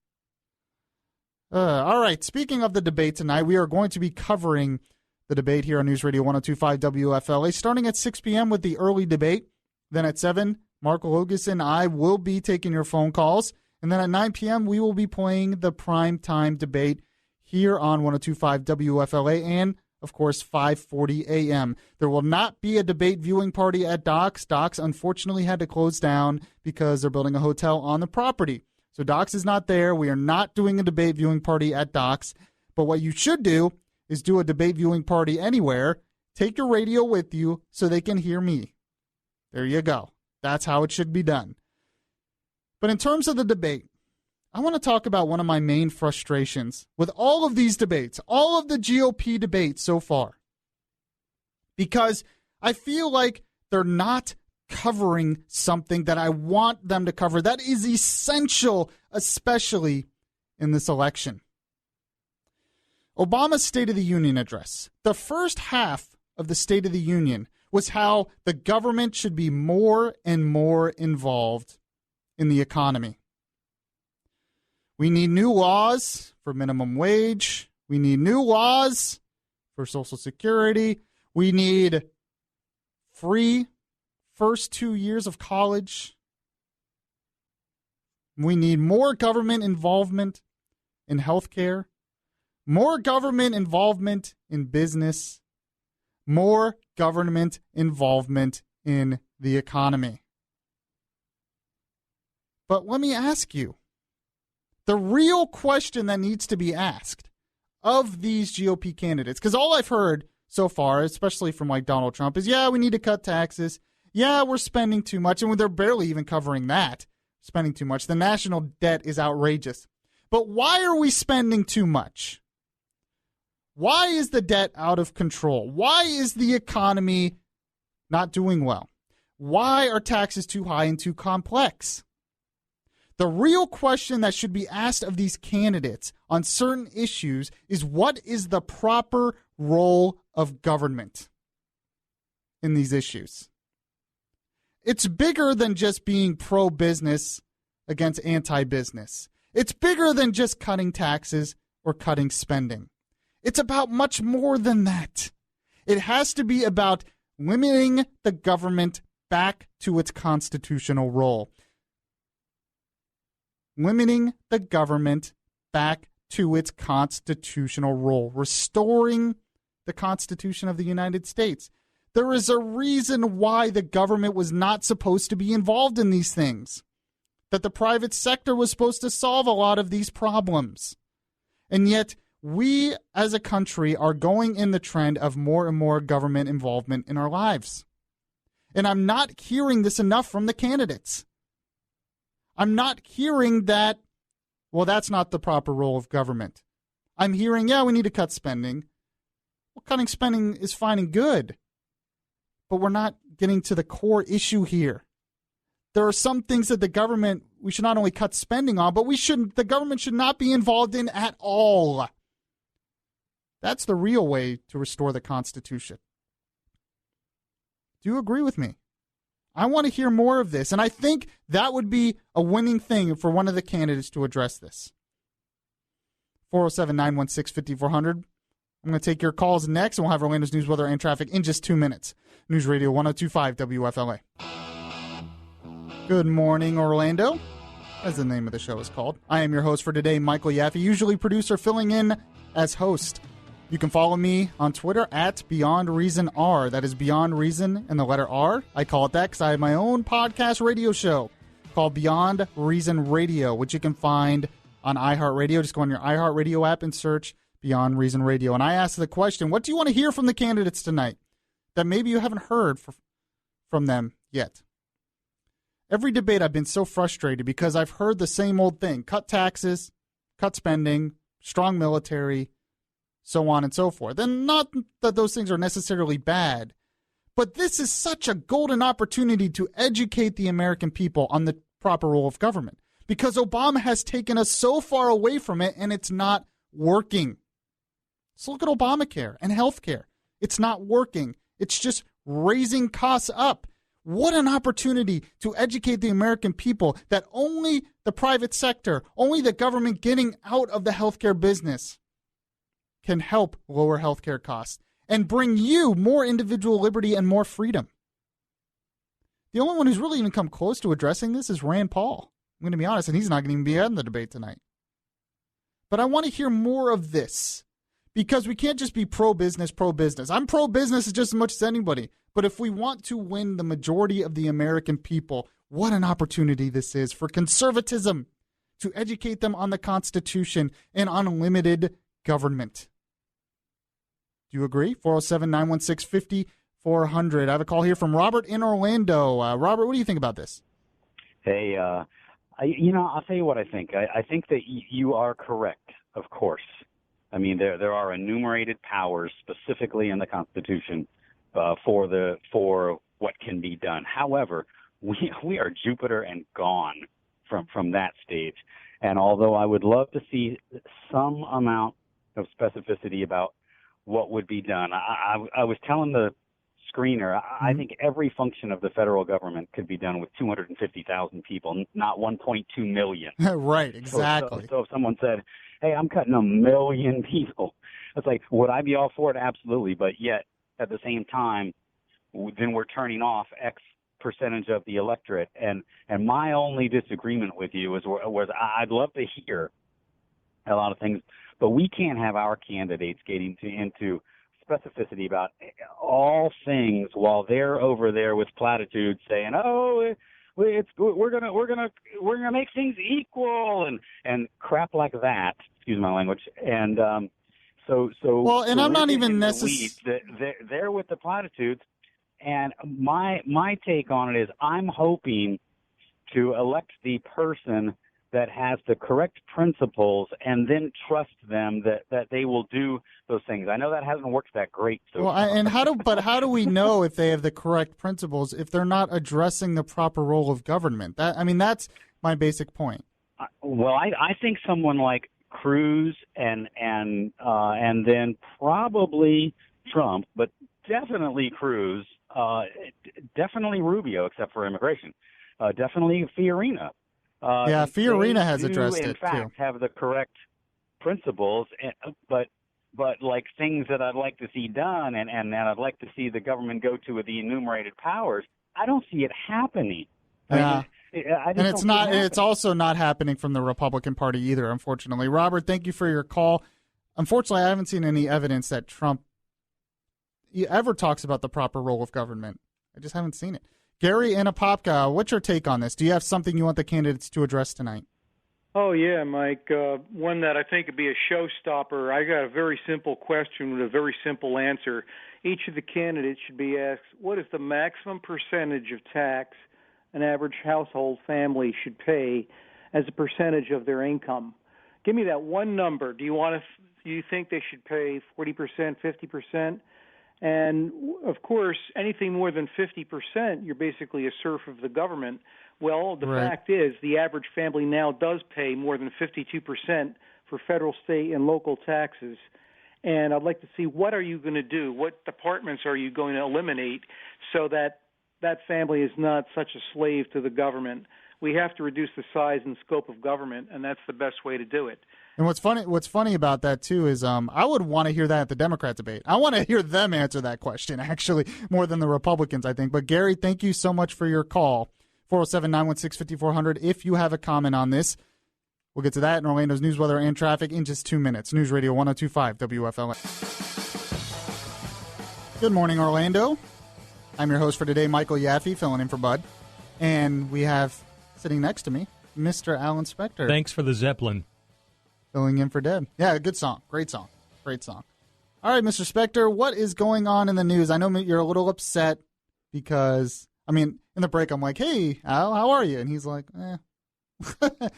All right. Speaking of the debate tonight, we are going to be covering the debate here on News Radio 102.5 WFLA, starting at 6 p.m. with the early debate. Then at 7, Mark Logus and I will be taking your phone calls. And then at 9 p.m., we will be playing the primetime debate here on 102.5 WFLA and, of course, 5:40 a.m. There will not be a debate viewing party at Doc's. Doc's unfortunately had to close down because they're building a hotel on the property. So Doc's is not there. We are not doing a debate viewing party at Doc's. But what you should do is do a debate viewing party anywhere. Take your radio with you so they can hear me. There you go. That's how it should be done. But in terms of the debate, I want to talk about one of my main frustrations with all of these debates, all of the GOP debates so far. Because I feel like they're not covering something that I want them to cover that is essential, especially in this election. Obama's State of the Union address. The first half of the State of the Union was how the government should be more and more involved in the economy. We need new laws for minimum wage. We need new laws for Social Security. We need free first 2 years of college. We need more government involvement in healthcare, more government involvement in business, more government involvement in the economy. But let me ask you, the real question that needs to be asked of these GOP candidates, because all I've heard so far, especially from like Donald Trump, is, yeah, we need to cut taxes. Yeah, we're spending too much. And they're barely even covering that, spending too much. The national debt is outrageous. But why are we spending too much? Why is the debt out of control? Why is the economy not doing well? Why are taxes too high and too complex? The real question that should be asked of these candidates on certain issues is, what is the proper role of government in these issues? It's bigger than just being pro-business against anti-business. It's bigger than just cutting taxes or cutting spending. It's about much more than that. It has to be about limiting the government back to its constitutional role. Limiting the government back to its constitutional role. Restoring the Constitution of the United States. There is a reason why the government was not supposed to be involved in these things. That the private sector was supposed to solve a lot of these problems. And yet, we as a country are going in the trend of more and more government involvement in our lives. And I'm not hearing this enough from the candidates. I'm not hearing that, well, that's not the proper role of government. I'm hearing, yeah, we need to cut spending. Well, cutting spending is fine and good. But we're not getting to the core issue here. There are some things that the government, we should not only cut spending on, but the government should not be involved in at all. That's the real way to restore the Constitution. Do you agree with me? I want to hear more of this, and I think that would be a winning thing for one of the candidates to address this. 407-916-5400. I'm going to take your calls next, and we'll have Orlando's news, weather, and traffic in just 2 minutes. News Radio 102.5 WFLA. Good morning, Orlando, as the name of the show is called. I am your host for today, Michael Yaffee, usually producer filling in as host. You can follow me on Twitter at Beyond Reason R. That is Beyond Reason and the letter R. I call it that because I have my own podcast radio show called Beyond Reason Radio, which you can find on iHeartRadio. Just go on your iHeartRadio app and search Beyond Reason Radio. And I asked the question, what do you want to hear from the candidates tonight that maybe you haven't heard from them yet? Every debate I've been so frustrated because I've heard the same old thing. Cut taxes, cut spending, strong military, so on and so forth. And not that those things are necessarily bad, but this is such a golden opportunity to educate the American people on the proper role of government because Obama has taken us so far away from it and it's not working. So look at Obamacare and healthcare. It's not working. It's just raising costs up. What an opportunity to educate the American people that only the private sector, only the government getting out of the healthcare business can help lower healthcare costs and bring you more individual liberty and more freedom. The only one who's really even come close to addressing this is Rand Paul. I'm going to be honest, and he's not going to even be in the debate tonight. But I want to hear more of this, because we can't just be pro-business, pro-business. I'm pro-business just as much as anybody. But if we want to win the majority of the American people, what an opportunity this is for conservatism to educate them on the Constitution and unlimited government. Do you agree? 407-916-5400. I have a call here from Robert in Orlando. Robert, what do you think about this? Hey, I'll tell you what I think. I think that you are correct, of course. I mean, there are enumerated powers specifically in the Constitution for what can be done. However, we are Jupiter and gone from that stage. And although I would love to see some amount of specificity about what would be done, I was telling the screener, I think every function of the federal government could be done with 250,000 people, not 1.2 million. Right, exactly. So if someone said, hey, I'm cutting 1 million people, it's like, would I be all for it? Absolutely. But yet, at the same time, then we're turning off X percentage of the electorate. And my only disagreement with you was I'd love to hear a lot of things, but we can't have our candidates getting into specificity about all things while they're over there with platitudes saying, "Oh, we're gonna make things equal," and crap like that. Excuse my language. And so well, and I'm not even necessarily they're with the platitudes. And my take on it is, I'm hoping to elect the person that has the correct principles and then trust them that they will do those things. I know that hasn't worked that great so far. And how do we know if they have the correct principles if they're not addressing the proper role of government? That's my basic point. Well, I think someone like Cruz and then probably Trump, but definitely Cruz, definitely Rubio, except for immigration, definitely Fiorina. Fiorina has addressed in it fact, too. Have the correct principles, but like things that I'd like to see done, and I'd like to see the government go to with the enumerated powers. I don't see it happening. Yeah. And it's not. It's also not happening from the Republican Party either, unfortunately. Robert, thank you for your call. Unfortunately, I haven't seen any evidence that Trump ever talks about the proper role of government. I just haven't seen it. Gary in Apopka, what's your take on this? Do you have something you want the candidates to address tonight? Oh, yeah, Mike. One that I think would be a showstopper. I got a very simple question with a very simple answer. Each of the candidates should be asked, what is the maximum percentage of tax an average household family should pay as a percentage of their income? Give me that one number. Do you think they should pay 40%, 50%? And, of course, anything more than 50%, you're basically a serf of the government. Well, the fact is the average family now does pay more than 52% for federal, state, and local taxes. And I'd like to see, what are you going to do? What departments are you going to eliminate so that that family is not such a slave to the government? We have to reduce the size and scope of government, and that's the best way to do it. And what's funny about that, too, is I would want to hear that at the Democrat debate. I want to hear them answer that question, actually, more than the Republicans, I think. But, Gary, thank you so much for your call. 407-916-5400. If you have a comment on this, we'll get to that in Orlando's news, weather, and traffic in just 2 minutes. News Radio 102.5 WFLA. Good morning, Orlando. I'm your host for today, Michael Yaffee, filling in for Bud. And we have, sitting next to me, Mr. Alan Spector. Thanks for the Zeppelin. Filling in for Deb. Yeah, good song. Great song. Great song. All right, Mr. Spector, what is going on in the news? I know you're a little upset because, in the break, I'm like, hey, Al, how are you? And he's like,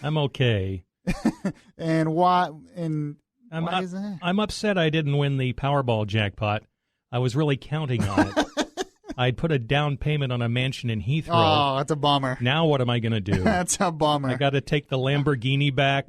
I'm okay. And why? And why is that? I'm upset I didn't win the Powerball jackpot. I was really counting on it. I'd put a down payment on a mansion in Heathrow. Oh, that's a bummer. Now what am I going to do? That's a bummer. I got to take the Lamborghini back.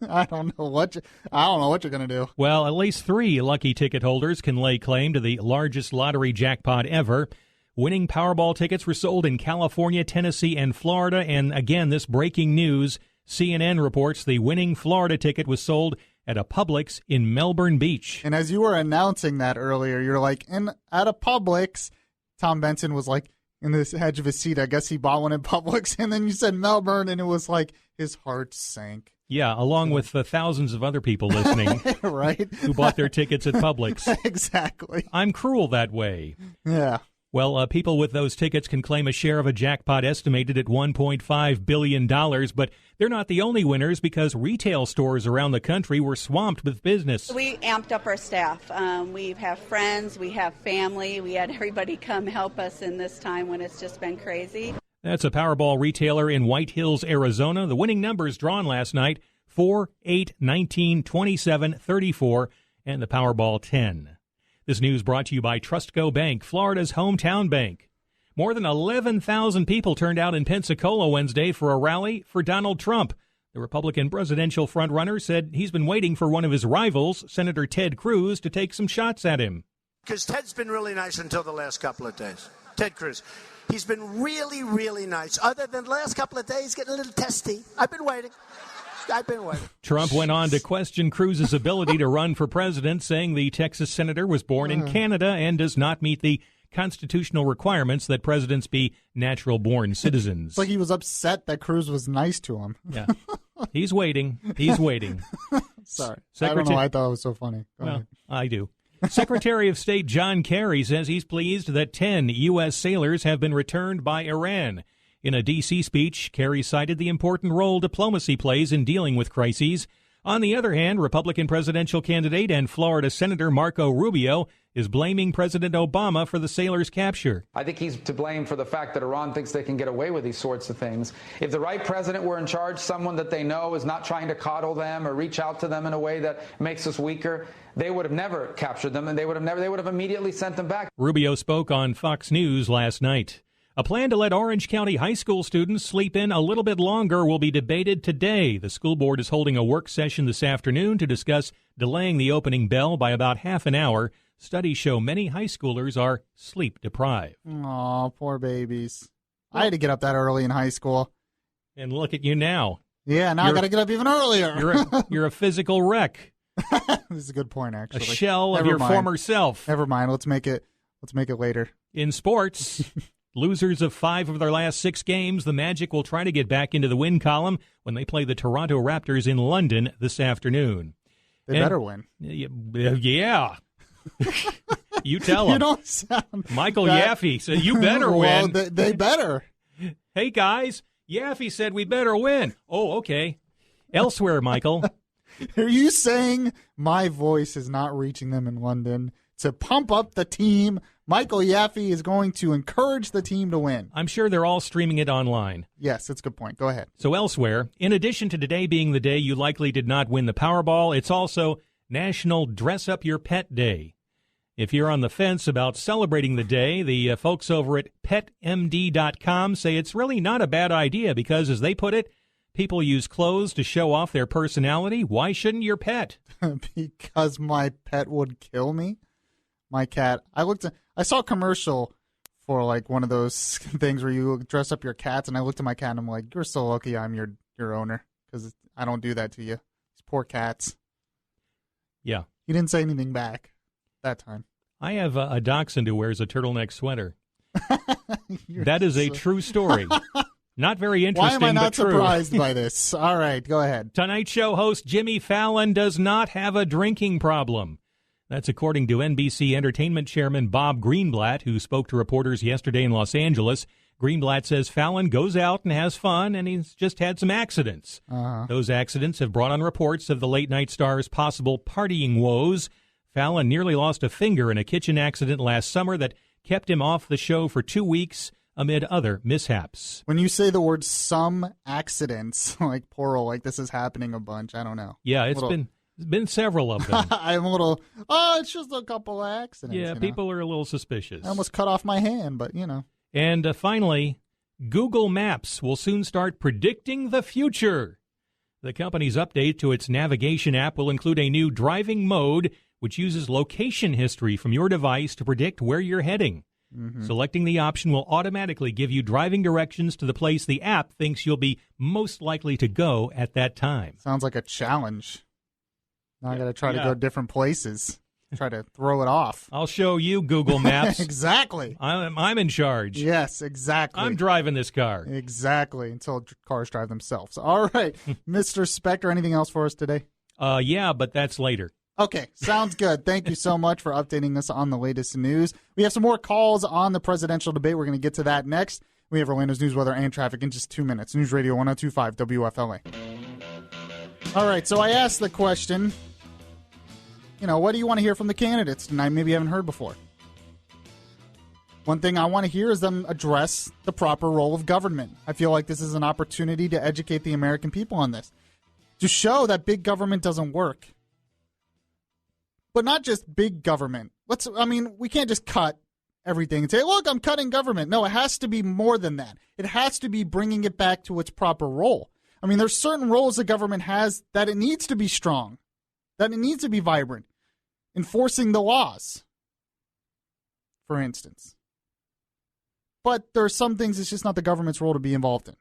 I don't know what you're going to do. Well, at least 3 lucky ticket holders can lay claim to the largest lottery jackpot ever. Winning Powerball tickets were sold in California, Tennessee, and Florida. And again, this breaking news, CNN reports the winning Florida ticket was sold at a Publix in Melbourne Beach. And as you were announcing that earlier, you're like, at a Publix, Tom Benson was like in the edge of his seat. I guess he bought one at Publix. And then you said Melbourne, and it was like his heart sank. Yeah, along with thousands of other people listening. Right? Who bought their tickets at Publix. Exactly. I'm cruel that way. Yeah. Well, people with those tickets can claim a share of a jackpot estimated at $1.5 billion, but they're not the only winners because retail stores around the country were swamped with business. We amped up our staff. We have friends, we have family. We had everybody come help us in this time when it's just been crazy. That's a Powerball retailer in White Hills, Arizona. The winning numbers drawn last night, 4, 8, 19, 27, 34, and the Powerball 10. This news brought to you by Trustco Bank, Florida's hometown bank. More than 11,000 people turned out in Pensacola Wednesday for a rally for Donald Trump. The Republican presidential frontrunner said he's been waiting for one of his rivals, Senator Ted Cruz, to take some shots at him. Because Ted's been really nice until the last couple of days. Ted Cruz. He's been really, really nice. Other than the last couple of days, getting a little testy. I've been waiting. Trump went on to question Cruz's ability to run for president, saying the Texas senator was born in Canada and does not meet the constitutional requirements that presidents be natural-born citizens. It's like he was upset that Cruz was nice to him. Yeah. He's waiting. He's waiting. Sorry. I don't know. I thought it was so funny. Well, I do. Secretary of State John Kerry says he's pleased that 10 U.S. sailors have been returned by Iran. In a D.C. speech, Kerry cited the important role diplomacy plays in dealing with crises. On the other hand, Republican presidential candidate and Florida Senator Marco Rubio is blaming President Obama for the sailors' capture. I think he's to blame for the fact that Iran thinks they can get away with these sorts of things. If the right president were in charge, someone that they know is not trying to coddle them or reach out to them in a way that makes us weaker, they would have never captured them, and they would have immediately sent them back. Rubio spoke on Fox News last night. A plan to let Orange County high school students sleep in a little bit longer will be debated today. The school board is holding a work session this afternoon to discuss delaying the opening bell by about half an hour. Studies show many high schoolers are sleep deprived. Aw, poor babies. I had to get up that early in high school. And look at you now. Yeah, now I got to get up even earlier. You're a physical wreck. This is a good point, actually. A shell of your former self. Never mind. Let's make it later. In sports, losers of 5 of their last 6 games, the Magic will try to get back into the win column when they play the Toronto Raptors in London this afternoon. They better win. Yeah. You tell them. You don't sound Michael Yaffee said, you better win. Well, they better. Hey, guys, Yaffee said we better win. Oh, okay. Elsewhere, Michael. Are you saying my voice is not reaching them in London to pump up the team? Michael Yaffee is going to encourage the team to win. I'm sure they're all streaming it online. Yes, that's a good point. Go ahead. So elsewhere, in addition to today being the day you likely did not win the Powerball, it's also National Dress Up Your Pet Day. If you're on the fence about celebrating the day, the folks over at PetMD.com say it's really not a bad idea because, as they put it, people use clothes to show off their personality. Why shouldn't your pet? Because my pet would kill me. My cat. I saw a commercial for like one of those things where you dress up your cats, and I looked at my cat and I'm like, "You're so lucky I'm your owner because I don't do that to you." These poor cats. Yeah. He didn't say anything back that time. I have a dachshund who wears a turtleneck sweater. That is a true story. Not very interesting, Why am I not but true. surprised by this? All right, go ahead. Tonight Show host Jimmy Fallon does not have a drinking problem. That's according to NBC Entertainment Chairman Bob Greenblatt, who spoke to reporters yesterday in Los Angeles. Greenblatt says Fallon goes out and has fun, and he's just had some accidents. Those accidents have brought on reports of the late-night star's possible partying woes. Fallon nearly lost a finger in a kitchen accident last summer that kept him off the show for 2 weeks amid other mishaps. When you say the word some accidents, like plural, like this is happening a bunch, I don't know. Yeah, it's been several of them. I'm a little, it's just a couple of accidents. Yeah, people are a little suspicious. I almost cut off my hand, but, And finally, Google Maps will soon start predicting the future. The company's update to its navigation app will include a new driving mode, which uses location history from your device to predict where you're heading. Mm-hmm. Selecting the option will automatically give you driving directions to the place the app thinks you'll be most likely to go at that time. Sounds like a challenge. Now I got to try to go different places, try to throw it off. I'll show you Google Maps. Exactly. I'm in charge. Yes, exactly. I'm driving this car. Exactly, until cars drive themselves. All right, Mr. Spector, anything else for us today? Yeah, but that's later. Okay, sounds good. Thank you so much for updating us on the latest news. We have some more calls on the presidential debate. We're going to get to that next. We have Orlando's news, weather, and traffic in just 2 minutes. News Radio 102.5 WFLA. All right, so I asked the question, what do you want to hear from the candidates tonight? Maybe you haven't heard before. One thing I want to hear is them address the proper role of government. I feel like this is an opportunity to educate the American people on this, to show that big government doesn't work. But not just big government. We can't just cut everything and say, look, I'm cutting government. No, it has to be more than that. It has to be bringing it back to its proper role. There's certain roles the government has that it needs to be strong, that it needs to be vibrant. Enforcing the laws, for instance. But there are some things it's just not the government's role to be involved in.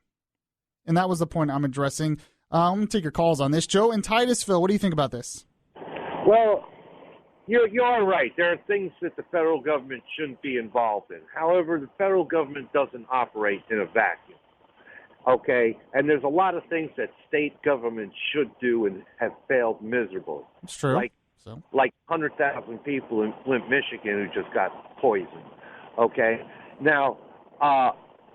And that was the point I'm addressing. I'm going to take your calls on this. Joe in Titusville, what do you think about this? Well, you are right. There are things that the federal government shouldn't be involved in. However, the federal government doesn't operate in a vacuum. Okay? And there's a lot of things that state governments should do and have failed miserably. It's true. Like 100,000 people in Flint, Michigan who just got poisoned. Okay? Now,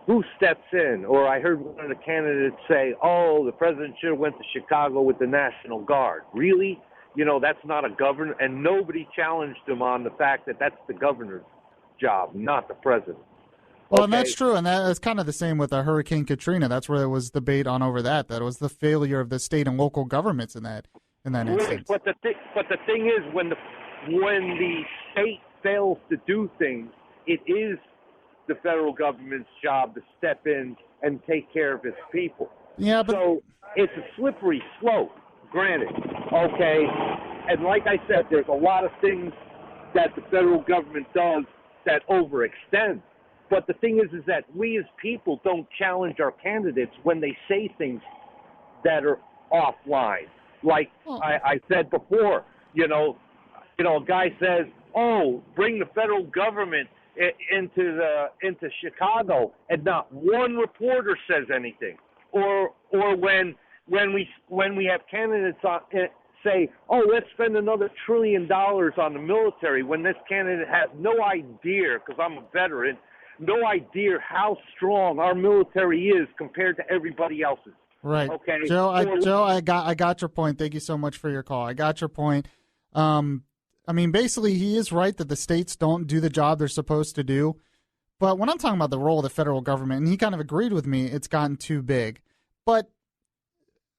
who steps in? Or I heard one of the candidates say, the president should have went to Chicago with the National Guard. Really? That's not a governor, and nobody challenged him on the fact that that's the governor's job, not the president. Well, and that's true, and that's kind of the same with Hurricane Katrina. That's where there was debate on over that it was the failure of the state and local governments in that instance. But the thing is, when the state fails to do things, it is the federal government's job to step in and take care of its people. Yeah, but so it's a slippery slope. Granted, okay, and like I said, there's a lot of things that the federal government does that overextend. But the thing is that we as people don't challenge our candidates when they say things that are offline. Like I said before, a guy says, bring the federal government into Chicago, and not one reporter says anything. Or when we have candidates say, let's spend another $1 trillion on the military, when this candidate has no idea, because I'm a veteran, no idea how strong our military is compared to everybody else's. Right. Okay. Joe, I got your point. Thank you so much for your call. I got your point. Basically, he is right that the states don't do the job they're supposed to do. But when I'm talking about the role of the federal government, and he kind of agreed with me, it's gotten too big. But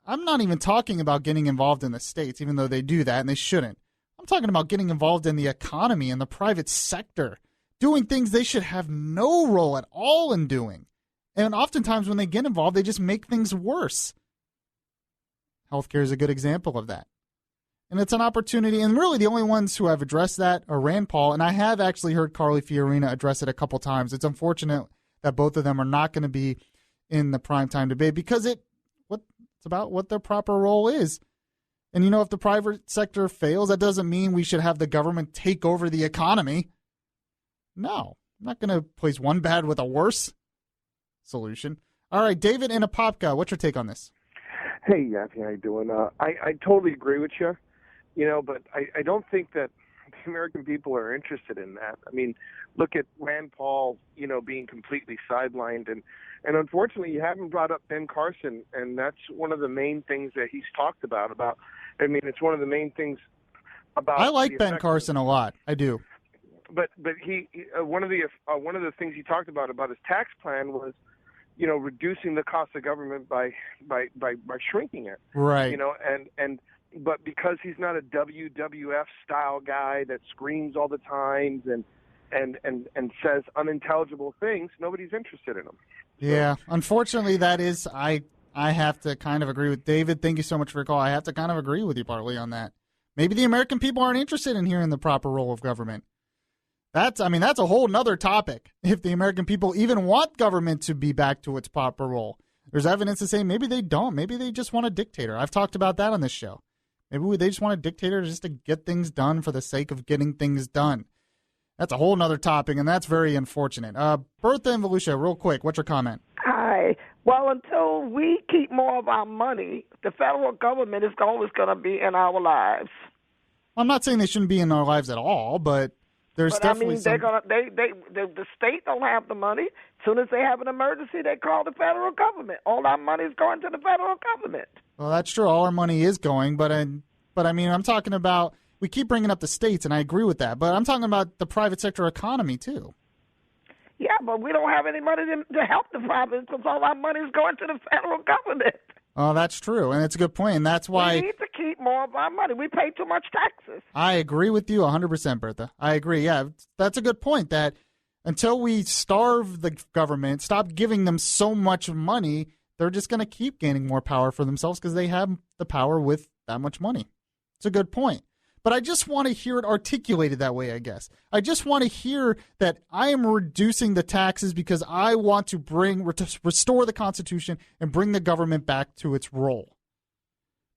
I'm not even talking about getting involved in the states, even though they do that, and they shouldn't. I'm talking about getting involved in the economy and the private sector, doing things they should have no role at all in doing. And oftentimes when they get involved, they just make things worse. Healthcare is a good example of that. And it's an opportunity, and really the only ones who have addressed that are Rand Paul, and I have actually heard Carly Fiorina address it a couple times. It's unfortunate that both of them are not going to be in the primetime debate because it's about what their proper role is. And if the private sector fails, that doesn't mean we should have the government take over the economy. No, I'm not going to place one bad with a worse solution. All right, David in Apopka, what's your take on this? Hey, Yaffee, how you doing? I totally agree with you, but I don't think that the American people are interested in that. Look at Rand Paul, being completely sidelined. And unfortunately, you haven't brought up Ben Carson, and that's one of the main things that he's talked about. It's one of the main things about. I like Ben Carson a lot. I do. But he one of the things he talked about his tax plan was, reducing the cost of government by shrinking it. Right. But because he's not a WWF style guy that screams all the time and says unintelligible things, nobody's interested in him. Yeah, unfortunately, that is I have to kind of agree with David. Thank you so much for your call. I have to kind of agree with you partly on that. Maybe the American people aren't interested in hearing the proper role of government. That's a whole nother topic. If the American people even want government to be back to its proper role, there's evidence to say maybe they don't. Maybe they just want a dictator. I've talked about that on this show. Maybe they just want a dictator just to get things done for the sake of getting things done. That's a whole nother topic, and that's very unfortunate. Bertha and Volusia, real quick, what's your comment? Hi. Well, until we keep more of our money, the federal government is always going to be in our lives. I'm not saying they shouldn't be in our lives at all, but there's definitely they're gonna. The state don't have the money. As soon as they have an emergency, they call the federal government. All our money is going to the federal government. Well, that's true. All our money is going, but I mean, I'm talking about. We keep bringing up the states, and I agree with that, but I'm talking about the private sector economy too. Yeah, but we don't have any money to help the private because all our money is going to the federal government. Oh, that's true, and it's a good point, and that's why we need to keep more of our money. We pay too much taxes. I agree with you 100%, Bertha. I agree. Yeah, that's a good point, that until we starve the government, stop giving them so much money, they're just going to keep gaining more power for themselves because they have the power with that much money. It's a good point. But I just want to hear it articulated that way, I guess. I just want to hear that I am reducing the taxes because I want to restore the Constitution and bring the government back to its role.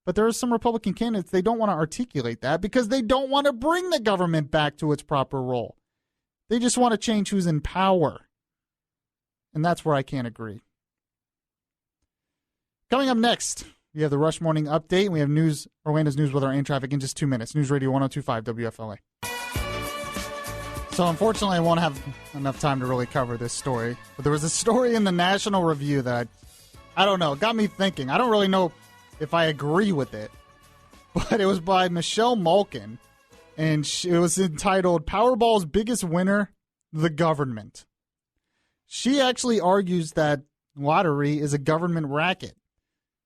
But there are some Republican candidates, they don't want to articulate that because they don't want to bring the government back to its proper role. They just want to change who's in power. And that's where I can't agree. Coming up next, we have the Rush Morning Update, and we have Orlando's news, weather, and traffic in just 2 minutes. News Radio 102.5 WFLA. So unfortunately, I won't have enough time to really cover this story. But there was a story in the National Review that I don't know, it got me thinking. I don't really know if I agree with it. But it was by Michelle Malkin, and it was entitled Powerball's Biggest Winner, the Government. She actually argues that lottery is a government racket.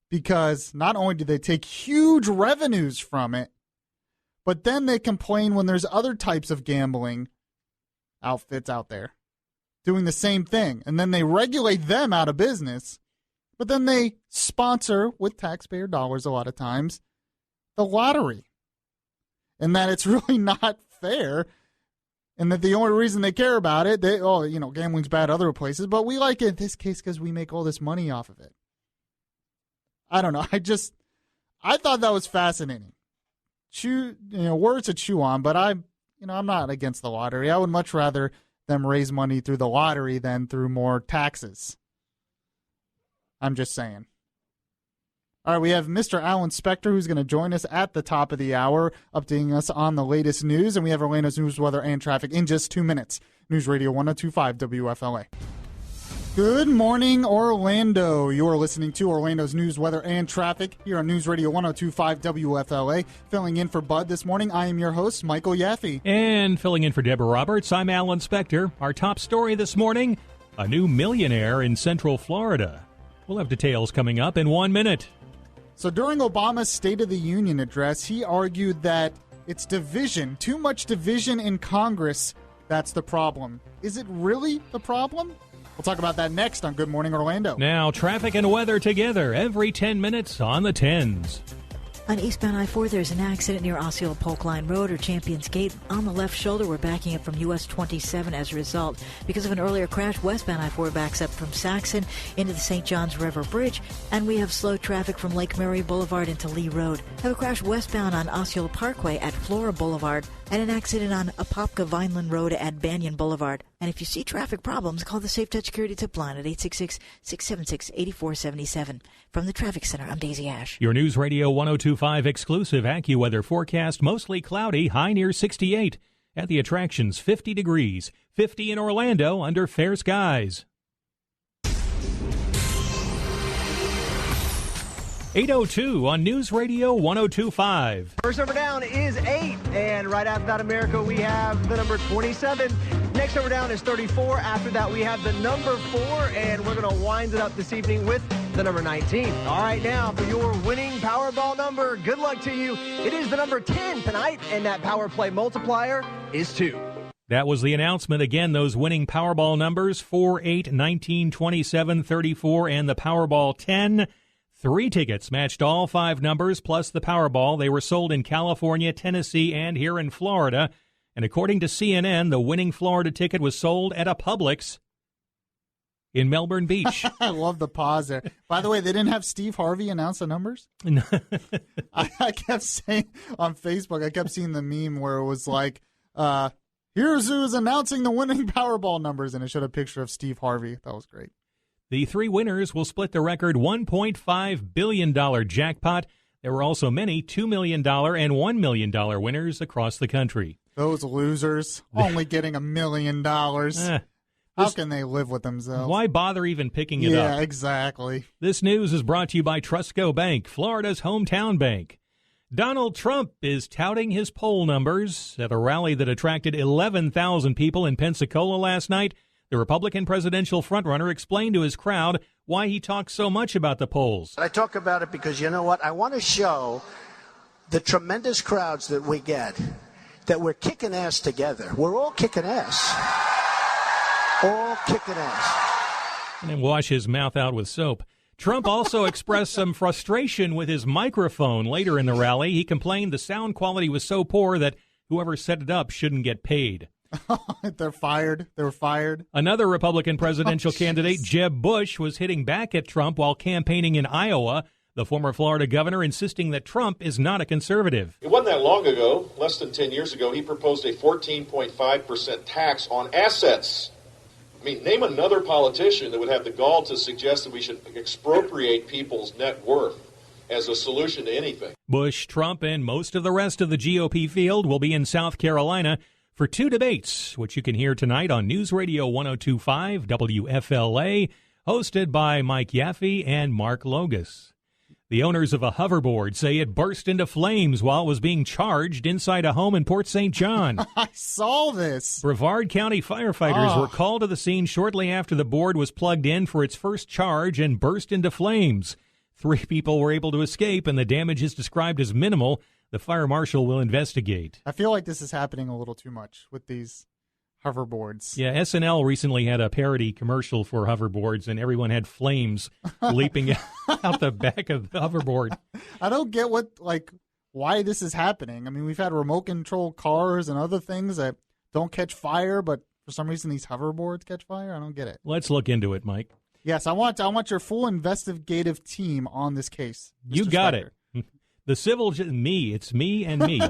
Because not only do they take huge revenues from it, but then they complain when there's other types of gambling outfits out there doing the same thing. And then they regulate them out of business, but then they sponsor, with taxpayer dollars a lot of times, the lottery. And that it's really not fair, and that the only reason they care about it, gambling's bad other places, but we like it in this case because we make all this money off of it. I don't know. I thought that was fascinating. Words to chew on, but I'm not against the lottery. I would much rather them raise money through the lottery than through more taxes. I'm just saying. All right, we have Mr. Alan Spector, who's going to join us at the top of the hour, updating us on the latest news, and we have Orlando's news, weather, and traffic in just 2 minutes. News Radio 102.5 WFLA. Good morning, Orlando. You are listening to Orlando's news, weather, and traffic here on News Radio 102.5 WFLA. Filling in for Bud this morning, I am your host, Michael Yaffee. And filling in for Deborah Roberts, I'm Alan Spector. Our top story this morning, a new millionaire in Central Florida. We'll have details coming up in 1 minute. So during Obama's State of the Union address, he argued that it's division, too much division in Congress, that's the problem. Is it really the problem? We'll talk about that next on Good Morning Orlando. Now, traffic and weather together every 10 minutes on the 10s. On eastbound I-4, there's an accident near Osceola Polk Line Road or Champions Gate. On the left shoulder, we're backing up from US 27 as a result. Because of an earlier crash, westbound I-4 backs up from Saxon into the St. Johns River Bridge. And we have slow traffic from Lake Mary Boulevard into Lee Road. Have a crash westbound on Osceola Parkway at Flora Boulevard. And an accident on Apopka Vineland Road at Banyan Boulevard. And if you see traffic problems, call the Safe Touch Security Tip Line at 866-676-8477. From the Traffic Center, I'm Daisy Ash. Your News Radio 102.5 exclusive AccuWeather forecast, mostly cloudy, high near 68. At the attractions, 50 degrees. 50 in Orlando under fair skies. 8:02 on News Radio 102.5. First number down is 8, and right after that, America, we have the number 27. Next number down is 34. After that, we have the number 4, and we're going to wind it up this evening with the number 19. All right, now for your winning Powerball number, good luck to you. It is the number 10 tonight, and that Power Play multiplier is 2. That was the announcement. Again, those winning Powerball numbers, 4, 8, 19, 27, 34, and the Powerball 10. 3 tickets matched all 5 numbers, plus the Powerball. They were sold in California, Tennessee, and here in Florida. And according to CNN, the winning Florida ticket was sold at a Publix. in Melbourne Beach. I love the pause there. By the way, they didn't have Steve Harvey announce the numbers? I kept saying on Facebook, I kept seeing the meme where it was like, here's who's announcing the winning Powerball numbers, and it showed a picture of Steve Harvey. That was great. The three winners will split the record $1.5 billion jackpot. There were also many $2 million and $1 million winners across the country. Those losers only getting $1 million. How can they live with themselves? Why bother even picking it up? Yeah, exactly. This news is brought to you by Trustco Bank, Florida's hometown bank. Donald Trump is touting his poll numbers at a rally that attracted 11,000 people in Pensacola last night. The Republican presidential frontrunner explained to his crowd why he talks so much about the polls. I talk about it because, you know what, I want to show the tremendous crowds that we get that we're kicking ass together. We're all kicking ass. All kicking ass. And then wash his mouth out with soap. Trump also expressed some frustration with his microphone later in the rally. He complained the sound quality was so poor that whoever set it up shouldn't get paid. They're fired. They were fired. Another Republican presidential candidate, Jeb Bush, was hitting back at Trump while campaigning in Iowa. The former Florida governor insisting that Trump is not a conservative. It wasn't that long ago, less than 10 years ago, he proposed a 14.5% tax on assets. I mean, name another politician that would have the gall to suggest that we should expropriate people's net worth as a solution to anything. Bush, Trump, and most of the rest of the GOP field will be in South Carolina for two debates, which you can hear tonight on News Radio 102.5 WFLA, hosted by Mike Yaffee and Mark Logus. The owners of a hoverboard say it burst into flames while it was being charged inside a home in Port St. John. I saw this. Brevard County firefighters were called to the scene shortly after the board was plugged in for its first charge and burst into flames. 3 people were able to escape, and the damage is described as minimal. The fire marshal will investigate. I feel like this is happening a little too much with these hoverboards. Yeah, SNL recently had a parody commercial for hoverboards, and everyone had flames leaping out the back of the hoverboard. I don't get why this is happening. I mean, we've had remote control cars and other things that don't catch fire, but for some reason these hoverboards catch fire. I don't get it. Let's look into it, Mike. Yes, I want your full investigative team on this case. Mr. You got Spector. it. It's me and me.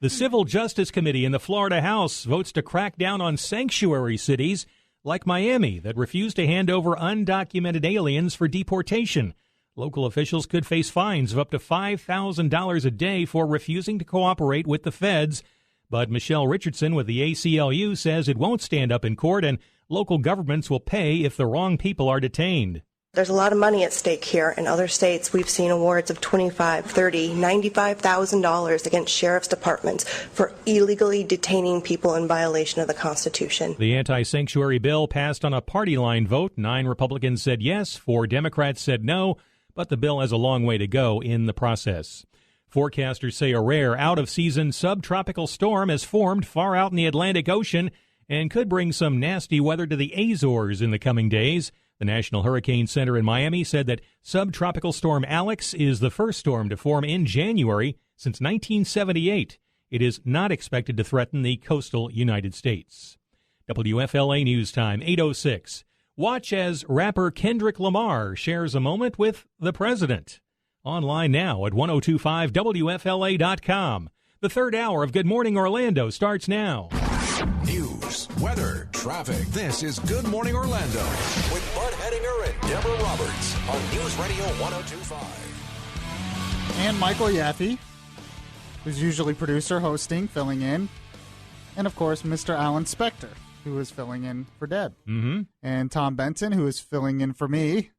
The Civil Justice Committee in the Florida House votes to crack down on sanctuary cities like Miami that refuse to hand over undocumented aliens for deportation. Local officials could face fines of up to $5,000 a day for refusing to cooperate with the feds. But Michelle Richardson with the ACLU says it won't stand up in court and local governments will pay if the wrong people are detained. There's a lot of money at stake here. In other states, we've seen awards of $25,000, $30,000, $95,000 against sheriff's departments for illegally detaining people in violation of the Constitution. The anti-sanctuary bill passed on a party line vote. 9 Republicans said yes, 4 Democrats said no, but the bill has a long way to go in the process. Forecasters say a rare out-of-season subtropical storm has formed far out in the Atlantic Ocean and could bring some nasty weather to the Azores in the coming days. The National Hurricane Center in Miami said that subtropical storm Alex is the first storm to form in January since 1978. It is not expected to threaten the coastal United States. WFLA News Time, 8:06. Watch as rapper Kendrick Lamar shares a moment with the president. Online now at 1025WFLA.com. The third hour of Good Morning Orlando starts now. News, weather, traffic. This is Good Morning Orlando with Bart Hedinger and Deborah Roberts on News Radio 102.5. And Michael Yaffee, who's usually producer, hosting, filling in. And, of course, Mr. Alan Spector, who is filling in for Deb. Mm-hmm. And Tom Benton, who is filling in for me.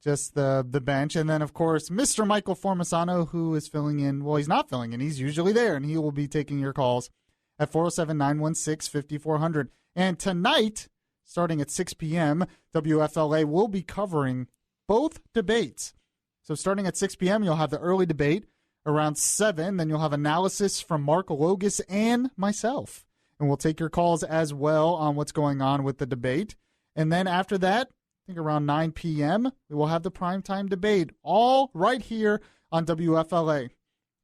Just the bench. And then, of course, Mr. Michael Formisano, who is filling in. Well, he's not filling in. He's usually there, and he will be taking your calls at 407-916-5400. And tonight, starting at 6 p.m., WFLA will be covering both debates. So starting at 6 p.m., you'll have the early debate. Around 7, then you'll have analysis from Mark Logus and myself. And we'll take your calls as well on what's going on with the debate. And then after that, I think around 9 p.m., we will have the primetime debate, all right here on WFLA.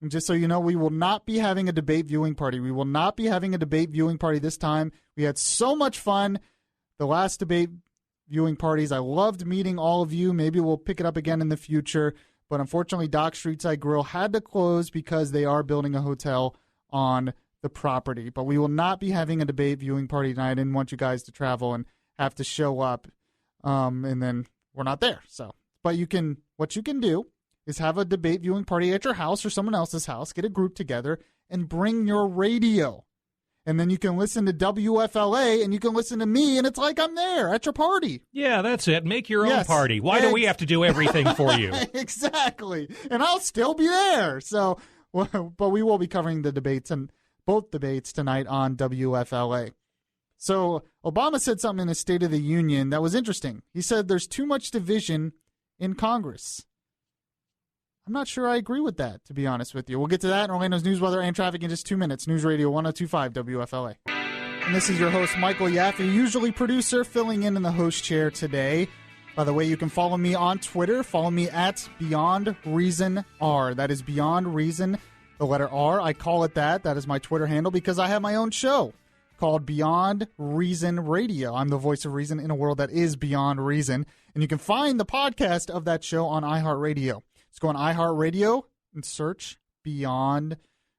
And just so you know, we will not be having a debate viewing party. We will not be having a debate viewing party this time. We had so much fun the last debate viewing parties. I loved meeting all of you. Maybe we'll pick it up again in the future. But unfortunately, Dock Streetside Grill had to close because they are building a hotel on the property. But we will not be having a debate viewing party tonight. I didn't want you guys to travel and have to show up, and then we're not there. So, but what you can do is have a debate viewing party at your house or someone else's house. Get a group together and bring your radio. And then you can listen to WFLA and you can listen to me, and it's like I'm there at your party. Yeah, that's it. Make your own party. Why do we have to do everything for you? Exactly. And I'll still be there. So, but we will be covering the debates and both debates tonight on WFLA. So Obama said something in his State of the Union that was interesting. He said there's too much division in Congress. I'm not sure I agree with that, to be honest with you. We'll get to that in Orlando's news, weather, and traffic in just 2 minutes. News Radio 102.5 WFLA. And this is your host, Michael Yaffee, usually producer, filling in the host chair today. By the way, you can follow me on Twitter. Follow me at Beyond Reason R. That is Beyond Reason, the letter R. I call it that. That is my Twitter handle because I have my own show called Beyond Reason Radio. I'm the voice of reason in a world that is beyond reason. And you can find the podcast of that show on iHeartRadio. Just go on iHeartRadio and search Beyond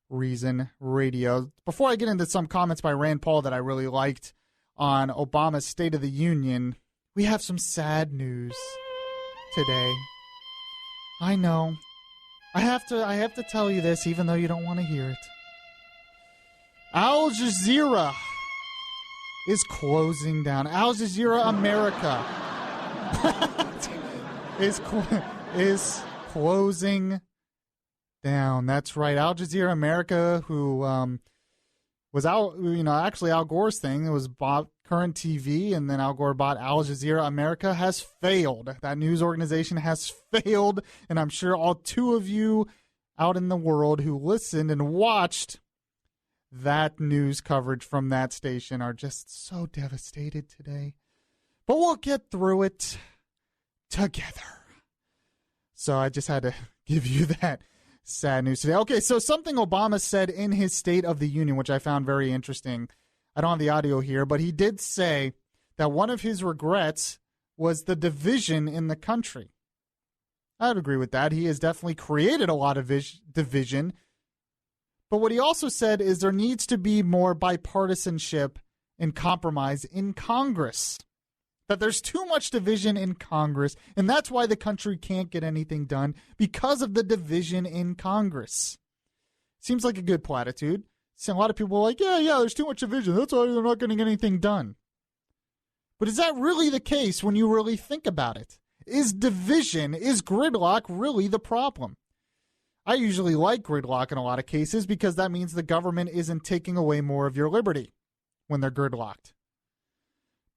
Reason Radio. Before I get into some comments by Rand Paul that I really liked on Obama's State of the Union, we have some sad news today. I know. I have to tell you this, even though you don't want to hear it. Al Jazeera is closing down. Al Jazeera America is closing down. That's right. Al Jazeera America, who was actually Al Gore's thing. It was bought Current TV, and then Al Gore bought Al Jazeera America, has failed. That news organization has failed, and I'm sure all two of you out in the world who listened and watched that news coverage from that station are just so devastated today. But we'll get through it together. So I just had to give you that sad news today. Okay, so something Obama said in his State of the Union, which I found very interesting. I don't have the audio here, but he did say that one of his regrets was the division in the country. I would agree with that. He has definitely created a lot of division. But what he also said is there needs to be more bipartisanship and compromise in Congress. That there's too much division in Congress, and that's why the country can't get anything done, because of the division in Congress. Seems like a good platitude. So a lot of people are like, yeah, there's too much division. That's why they're not getting anything done. But is that really the case when you really think about it? Is division, is gridlock really the problem? I usually like gridlock in a lot of cases because that means the government isn't taking away more of your liberty when they're gridlocked.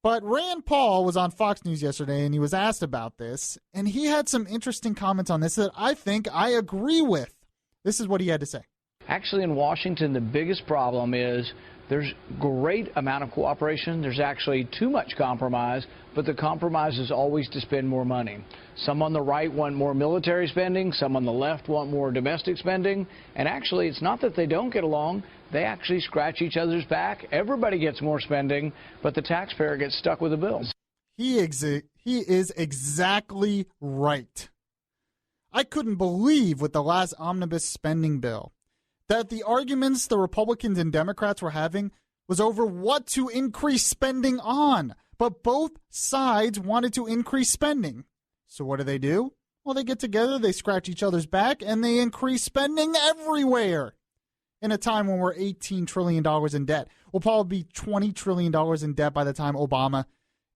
But Rand Paul was on Fox News yesterday, and he was asked about this, and he had some interesting comments on this that I think I agree with. This is what he had to say. Actually, in Washington, the biggest problem is there's great amount of cooperation. There's actually too much compromise, but the compromise is always to spend more money. Some on the right want more military spending. Some on the left want more domestic spending. And actually, it's not that they don't get along. They actually scratch each other's back. Everybody gets more spending, but the taxpayer gets stuck with the bill. He is exactly right. I couldn't believe with the last omnibus spending bill that the arguments the Republicans and Democrats were having was over what to increase spending on. But both sides wanted to increase spending. So what do? Well, they get together, they scratch each other's back, and they increase spending everywhere. In a time when we're $18 trillion in debt. We'll probably be $20 trillion in debt by the time Obama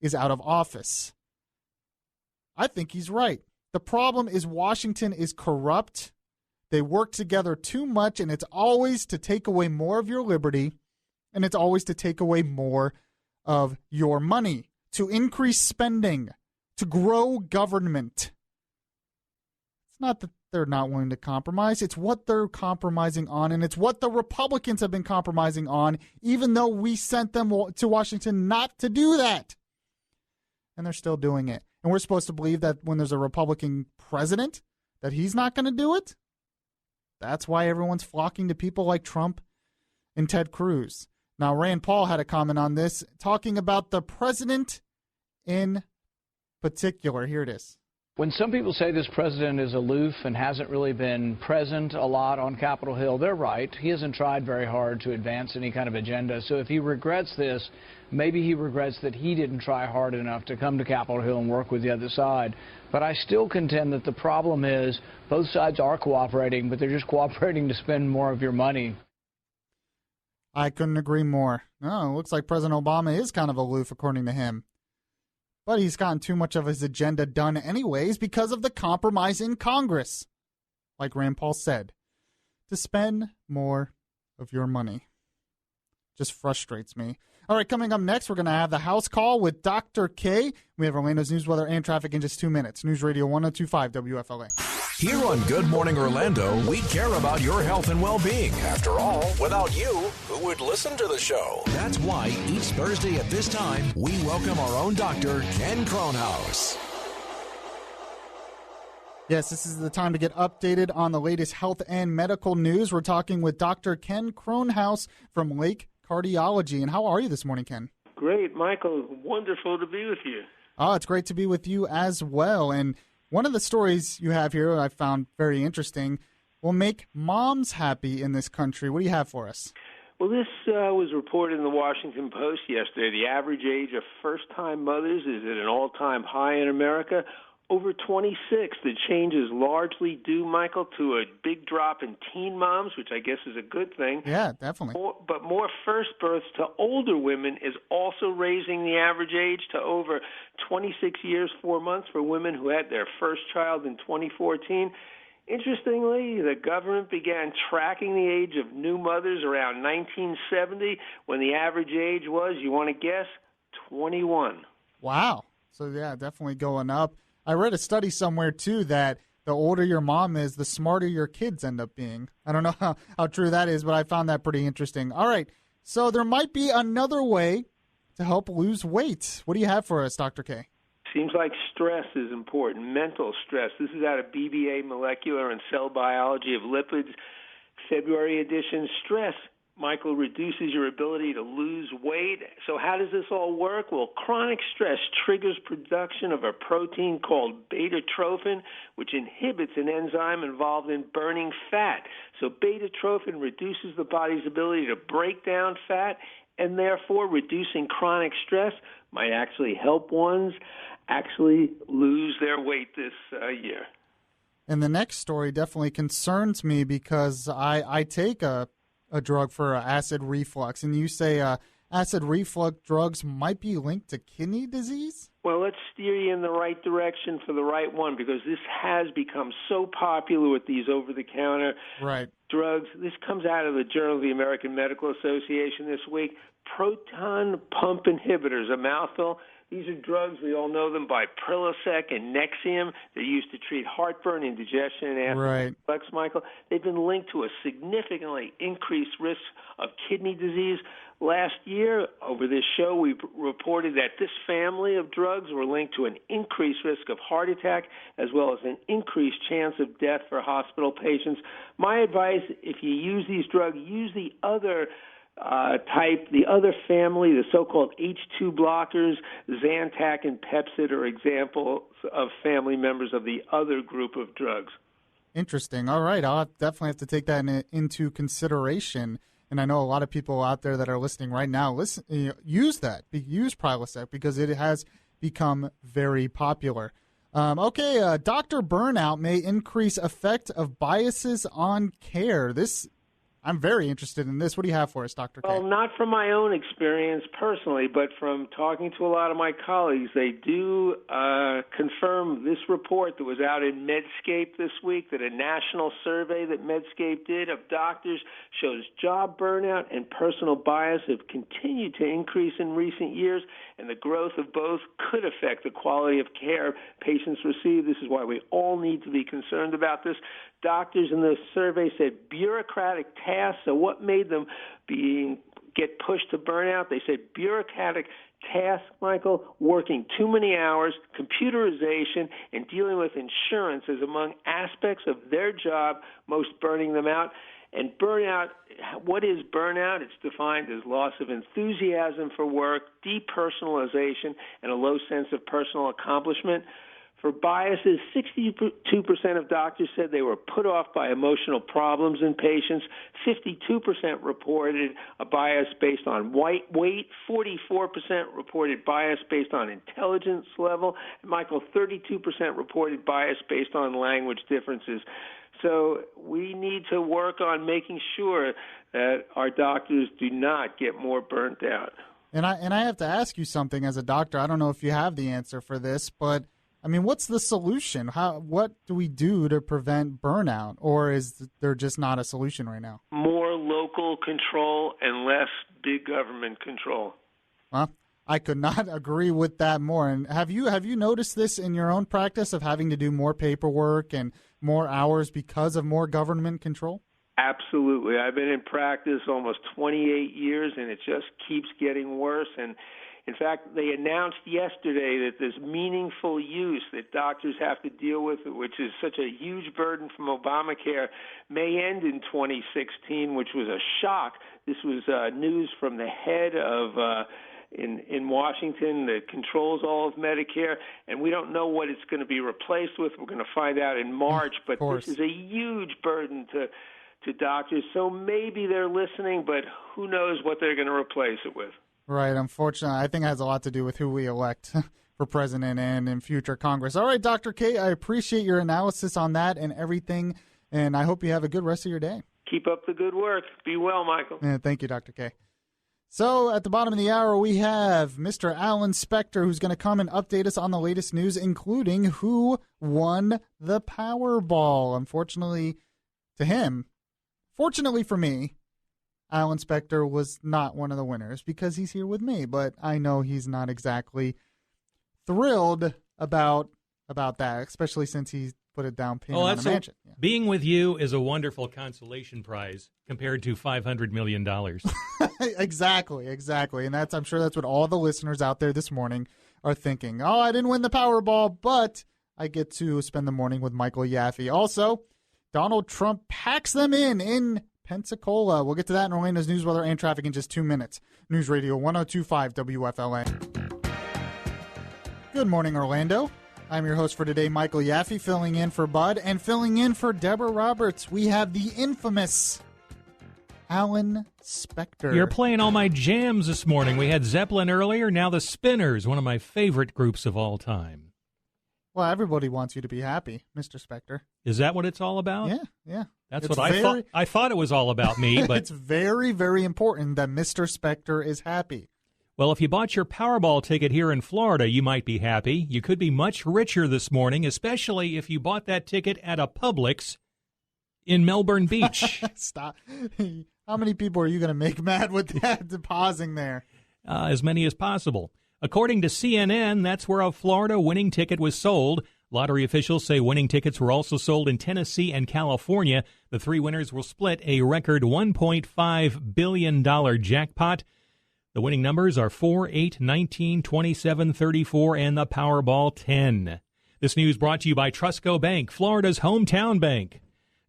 is out of office. I think he's right. The problem is Washington is corrupt. They work together too much, and it's always to take away more of your liberty, and it's always to take away more of your money, to increase spending, to grow government. It's not that they're not willing to compromise. It's what they're compromising on, and it's what the Republicans have been compromising on, even though we sent them to Washington not to do that. And they're still doing it. And we're supposed to believe that when there's a Republican president, that he's not going to do it? That's why everyone's flocking to people like Trump and Ted Cruz. Now, Rand Paul had a comment on this, talking about the president in particular. Here it is. When some people say this president is aloof and hasn't really been present a lot on Capitol Hill, they're right. He hasn't tried very hard to advance any kind of agenda. So if he regrets this, maybe he regrets that he didn't try hard enough to come to Capitol Hill and work with the other side. But I still contend that the problem is both sides are cooperating, but they're just cooperating to spend more of your money. I couldn't agree more. No, it looks like President Obama is kind of aloof, according to him. But he's gotten too much of his agenda done anyways because of the compromise in Congress, like Rand Paul said, to spend more of your money. Just frustrates me. All right, coming up next, we're going to have the House Call with Dr. K. We have Orlando's news, weather, and traffic in just 2 minutes. News Radio 102.5 WFLA. Here on Good Morning Orlando, we care about your health and well-being. After all, without you, who would listen to the show? That's why each Thursday at this time, we welcome our own doctor, Ken Kronhaus. Yes, this is the time to get updated on the latest health and medical news. We're talking with Dr. Ken Kronhaus from Lake Cardiology. And how are you this morning, Ken? Great, Michael. Wonderful to be with you. Oh, it's great to be with you as well. And one of the stories you have here I found very interesting will make moms happy in this country. What do you have for us? Well, this was reported in the Washington Post yesterday. The average age of first-time mothers is at an all-time high in America, over 26. The change is largely due, Michael, to a big drop in teen moms, which I guess is a good thing. Yeah, definitely. But more first births to older women is also raising the average age to over 26 years, 4 months for women who had their first child in 2014. Interestingly, the government began tracking the age of new mothers around 1970 when the average age was, you want to guess, 21. Wow. So, yeah, definitely going up. I read a study somewhere, too, that the older your mom is, the smarter your kids end up being. I don't know how true that is, but I found that pretty interesting. All right, so there might be another way to help lose weight. What do you have for us, Dr. K? Seems like stress is important, mental stress. This is out of BBA Molecular and Cell Biology of Lipids, February edition. Stress, Michael, reduces your ability to lose weight. So how does this all work? Well, chronic stress triggers production of a protein called beta-trophin, which inhibits an enzyme involved in burning fat. So beta-trophin reduces the body's ability to break down fat, and therefore reducing chronic stress might actually help ones actually lose their weight this year. And the next story definitely concerns me because I take a drug for acid reflux, and you say acid reflux drugs might be linked to kidney disease? Well, let's steer you in the right direction for the right one, because this has become so popular with these over-the-counter drugs. This comes out of the Journal of the American Medical Association this week. Proton pump inhibitors, a mouthful. These are drugs, we all know them by Prilosec and Nexium. They're used to treat heartburn, indigestion, and acid reflux, Michael. They've been linked to a significantly increased risk of kidney disease. Last year, over this show, we reported that this family of drugs were linked to an increased risk of heart attack as well as an increased chance of death for hospital patients. My advice, if you use these drugs, use the other type, the other family, the so-called H2 blockers. Zantac and Pepcid are examples of family members of the other group of drugs. Interesting. All right. I'll definitely have to take that into consideration. And I know a lot of people out there that are listening right now use Prilosec because it has become very popular. Doctor burnout may increase effect of biases on care. I'm very interested in this. What do you have for us, Dr. K? Well, not from my own experience personally, but from talking to a lot of my colleagues. They do confirm this report that was out in Medscape this week, that a national survey that Medscape did of doctors shows job burnout and personal bias have continued to increase in recent years, and the growth of both could affect the quality of care patients receive. This is why we all need to be concerned about this. Doctors in the survey said bureaucratic tasks. So what made them get pushed to burnout? They said bureaucratic tasks, Michael, working too many hours, computerization, and dealing with insurance is among aspects of their job most burning them out. And burnout, what is burnout? It's defined as loss of enthusiasm for work, depersonalization, and a low sense of personal accomplishment. For biases, 62% of doctors said they were put off by emotional problems in patients. 52% reported a bias based on weight. 44% reported bias based on intelligence level. And Michael, 32% reported bias based on language differences. So we need to work on making sure that our doctors do not get more burnt out. And I have to ask you something as a doctor. I don't know if you have the answer for this, but I mean, what's the solution? What do we do to prevent burnout, or is there just not a solution right now? More local control and less big government control. Well, I could not agree with that more. And have you noticed this in your own practice of having to do more paperwork and more hours because of more government control? Absolutely. I've been in practice almost 28 years, and it just keeps getting worse. And in fact, they announced yesterday that this meaningful use that doctors have to deal with, which is such a huge burden from Obamacare, may end in 2016, which was a shock. This was news from the head of in Washington that controls all of Medicare, and we don't know what it's going to be replaced with. We're going to find out in March, but this is a huge burden to doctors. So maybe they're listening, but who knows what they're going to replace it with. Right. Unfortunately, I think it has a lot to do with who we elect for president and in future Congress. All right, Dr. K, I appreciate your analysis on that and everything, and I hope you have a good rest of your day. Keep up the good work. Be well, Michael. Yeah, thank you, Dr. K. So at the bottom of the hour, we have Mr. Alan Spector, who's going to come and update us on the latest news, including who won the Powerball. Unfortunately to him, fortunately for me, Alan Spector was not one of the winners because he's here with me, but I know he's not exactly thrilled about that, especially since he put a down payment on a mansion. Yeah. Being with you is a wonderful consolation prize compared to $500 million. Exactly. And I'm sure that's what all the listeners out there this morning are thinking. Oh, I didn't win the Powerball, but I get to spend the morning with Michael Yaffee. Also, Donald Trump packs them in Pensacola. We'll get to that in Orlando's news, weather, and traffic in just 2 minutes. News Radio 102.5 WFLA. Good morning, Orlando. I'm your host for today, Michael Yaffee, filling in for Bud and filling in for Deborah Roberts. We have the infamous Alan Spector. You're playing all my jams this morning. We had Zeppelin earlier, now the Spinners, one of my favorite groups of all time. Well, everybody wants you to be happy, Mr. Spector. Is that what it's all about? Yeah. That's what I thought. I thought it was all about me, but it's very, very important that Mr. Spector is happy. Well, if you bought your Powerball ticket here in Florida, you might be happy. You could be much richer this morning, especially if you bought that ticket at a Publix in Melbourne Beach. Stop. How many people are you going to make mad with that pausing there? As many as possible. According to CNN, that's where a Florida winning ticket was sold. Lottery officials say winning tickets were also sold in Tennessee and California. The three winners will split a record $1.5 billion jackpot. The winning numbers are 4, 8, 19, 27, 34, and the Powerball 10. This news brought to you by Trusco Bank, Florida's hometown bank.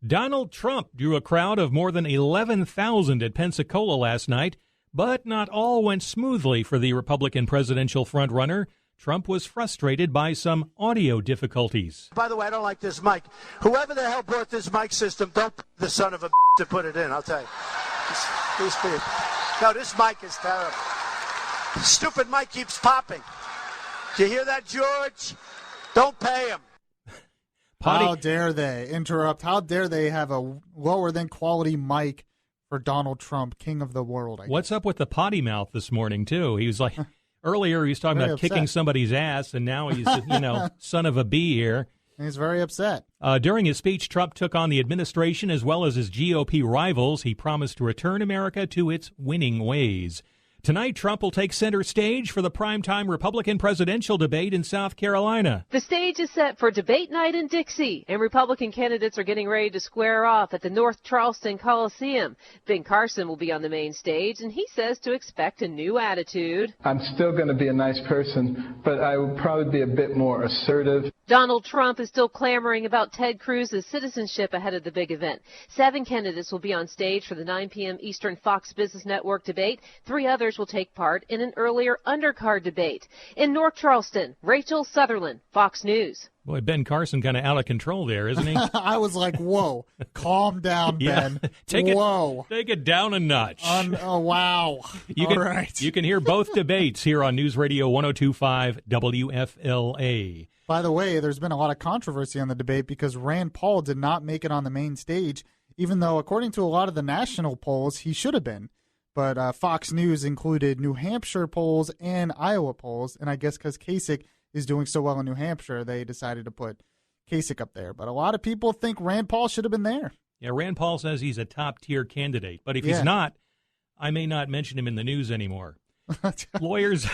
Donald Trump drew a crowd of more than 11,000 at Pensacola last night, but not all went smoothly for the Republican presidential frontrunner. Trump was frustrated by some audio difficulties. By the way, I don't like this mic. Whoever the hell brought this mic system, don't the son of a to put it in, I'll tell you. These people. No, this mic is terrible. Stupid mic keeps popping. Do you hear that, George? Don't pay him. How dare they interrupt? How dare they have a lower than quality mic for Donald Trump, king of the world? What's up with the potty mouth this morning, too? He was like, earlier he was talking about kicking somebody's ass, and now he's, son of a bee here. He's very upset. During his speech, Trump took on the administration as well as his GOP rivals. He promised to return America to its winning ways. Tonight, Trump will take center stage for the primetime Republican presidential debate in South Carolina. The stage is set for debate night in Dixie, and Republican candidates are getting ready to square off at the North Charleston Coliseum. Ben Carson will be on the main stage, and he says to expect a new attitude. I'm still going to be a nice person, but I will probably be a bit more assertive. Donald Trump is still clamoring about Ted Cruz's citizenship ahead of the big event. 7 candidates will be on stage for the 9 p.m. Eastern Fox Business Network debate. 3 others will take part in an earlier undercard debate. In North Charleston, Rachel Sutherland, Fox News. Boy, Ben Carson kind of out of control there, isn't he? I was like, whoa, calm down, Ben. Take it down a notch. Oh, wow. All right. You can hear both debates here on News Radio 102.5 WFLA. By the way, there's been a lot of controversy on the debate because Rand Paul did not make it on the main stage, even though, according to a lot of the national polls, he should have been. But Fox News included New Hampshire polls and Iowa polls, and I guess because Kasich is doing so well in New Hampshire, they decided to put Kasich up there. But a lot of people think Rand Paul should have been there. Yeah, Rand Paul says he's a top-tier candidate. But if he's not, I may not mention him in the news anymore. Lawyers,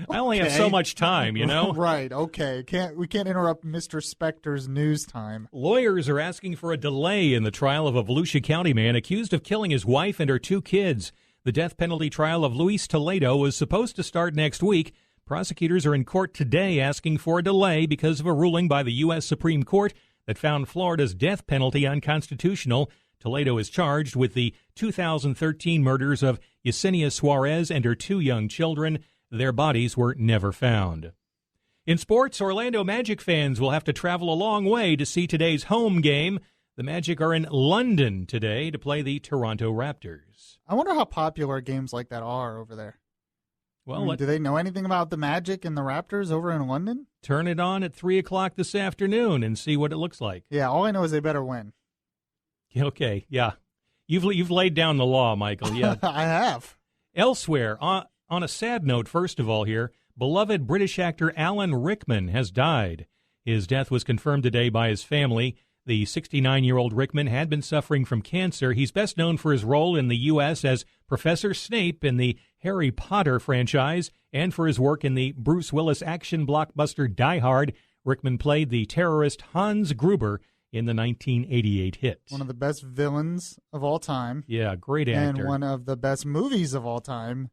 I only have so much time, you know? Right, okay. We can't interrupt Mr. Spector's news time. Lawyers are asking for a delay in the trial of a Volusia County man accused of killing his wife and her 2 kids. The death penalty trial of Luis Toledo was supposed to start next week. Prosecutors are in court today asking for a delay because of a ruling by the U.S. Supreme Court that found Florida's death penalty unconstitutional. Toledo is charged with the 2013 murders of Yesenia Suarez and her 2 young children. Their bodies were never found. In sports, Orlando Magic fans will have to travel a long way to see today's home game. The Magic are in London today to play the Toronto Raptors. I wonder how popular games like that are over there. Well, do they know anything about the Magic and the Raptors over in London? Turn it on at 3 o'clock this afternoon and see what it looks like. Yeah, all I know is they better win. Okay, yeah. You've laid down the law, Michael. Yeah, I have. Elsewhere, on a sad note, first of all here, beloved British actor Alan Rickman has died. His death was confirmed today by his family. The 69-year-old Rickman had been suffering from cancer. He's best known for his role in the U.S. as Professor Snape in the Harry Potter franchise and for his work in the Bruce Willis action blockbuster Die Hard. Rickman played the terrorist Hans Gruber in the 1988 hit. One of the best villains of all time. Yeah, great actor. And one of the best movies of all time,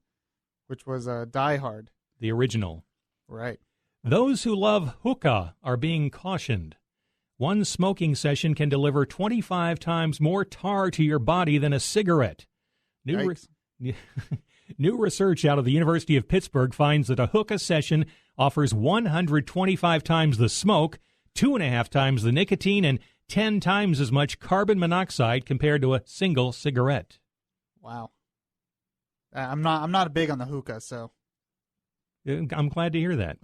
which was Die Hard. The original. Right. Those who love hookah are being cautioned. One smoking session can deliver 25 times more tar to your body than a cigarette. New research out of the University of Pittsburgh finds that a hookah session offers 125 times the smoke, 2.5 times the nicotine, and 10 times as much carbon monoxide compared to a single cigarette. Wow. I'm not big on the hookah, so. I'm glad to hear that.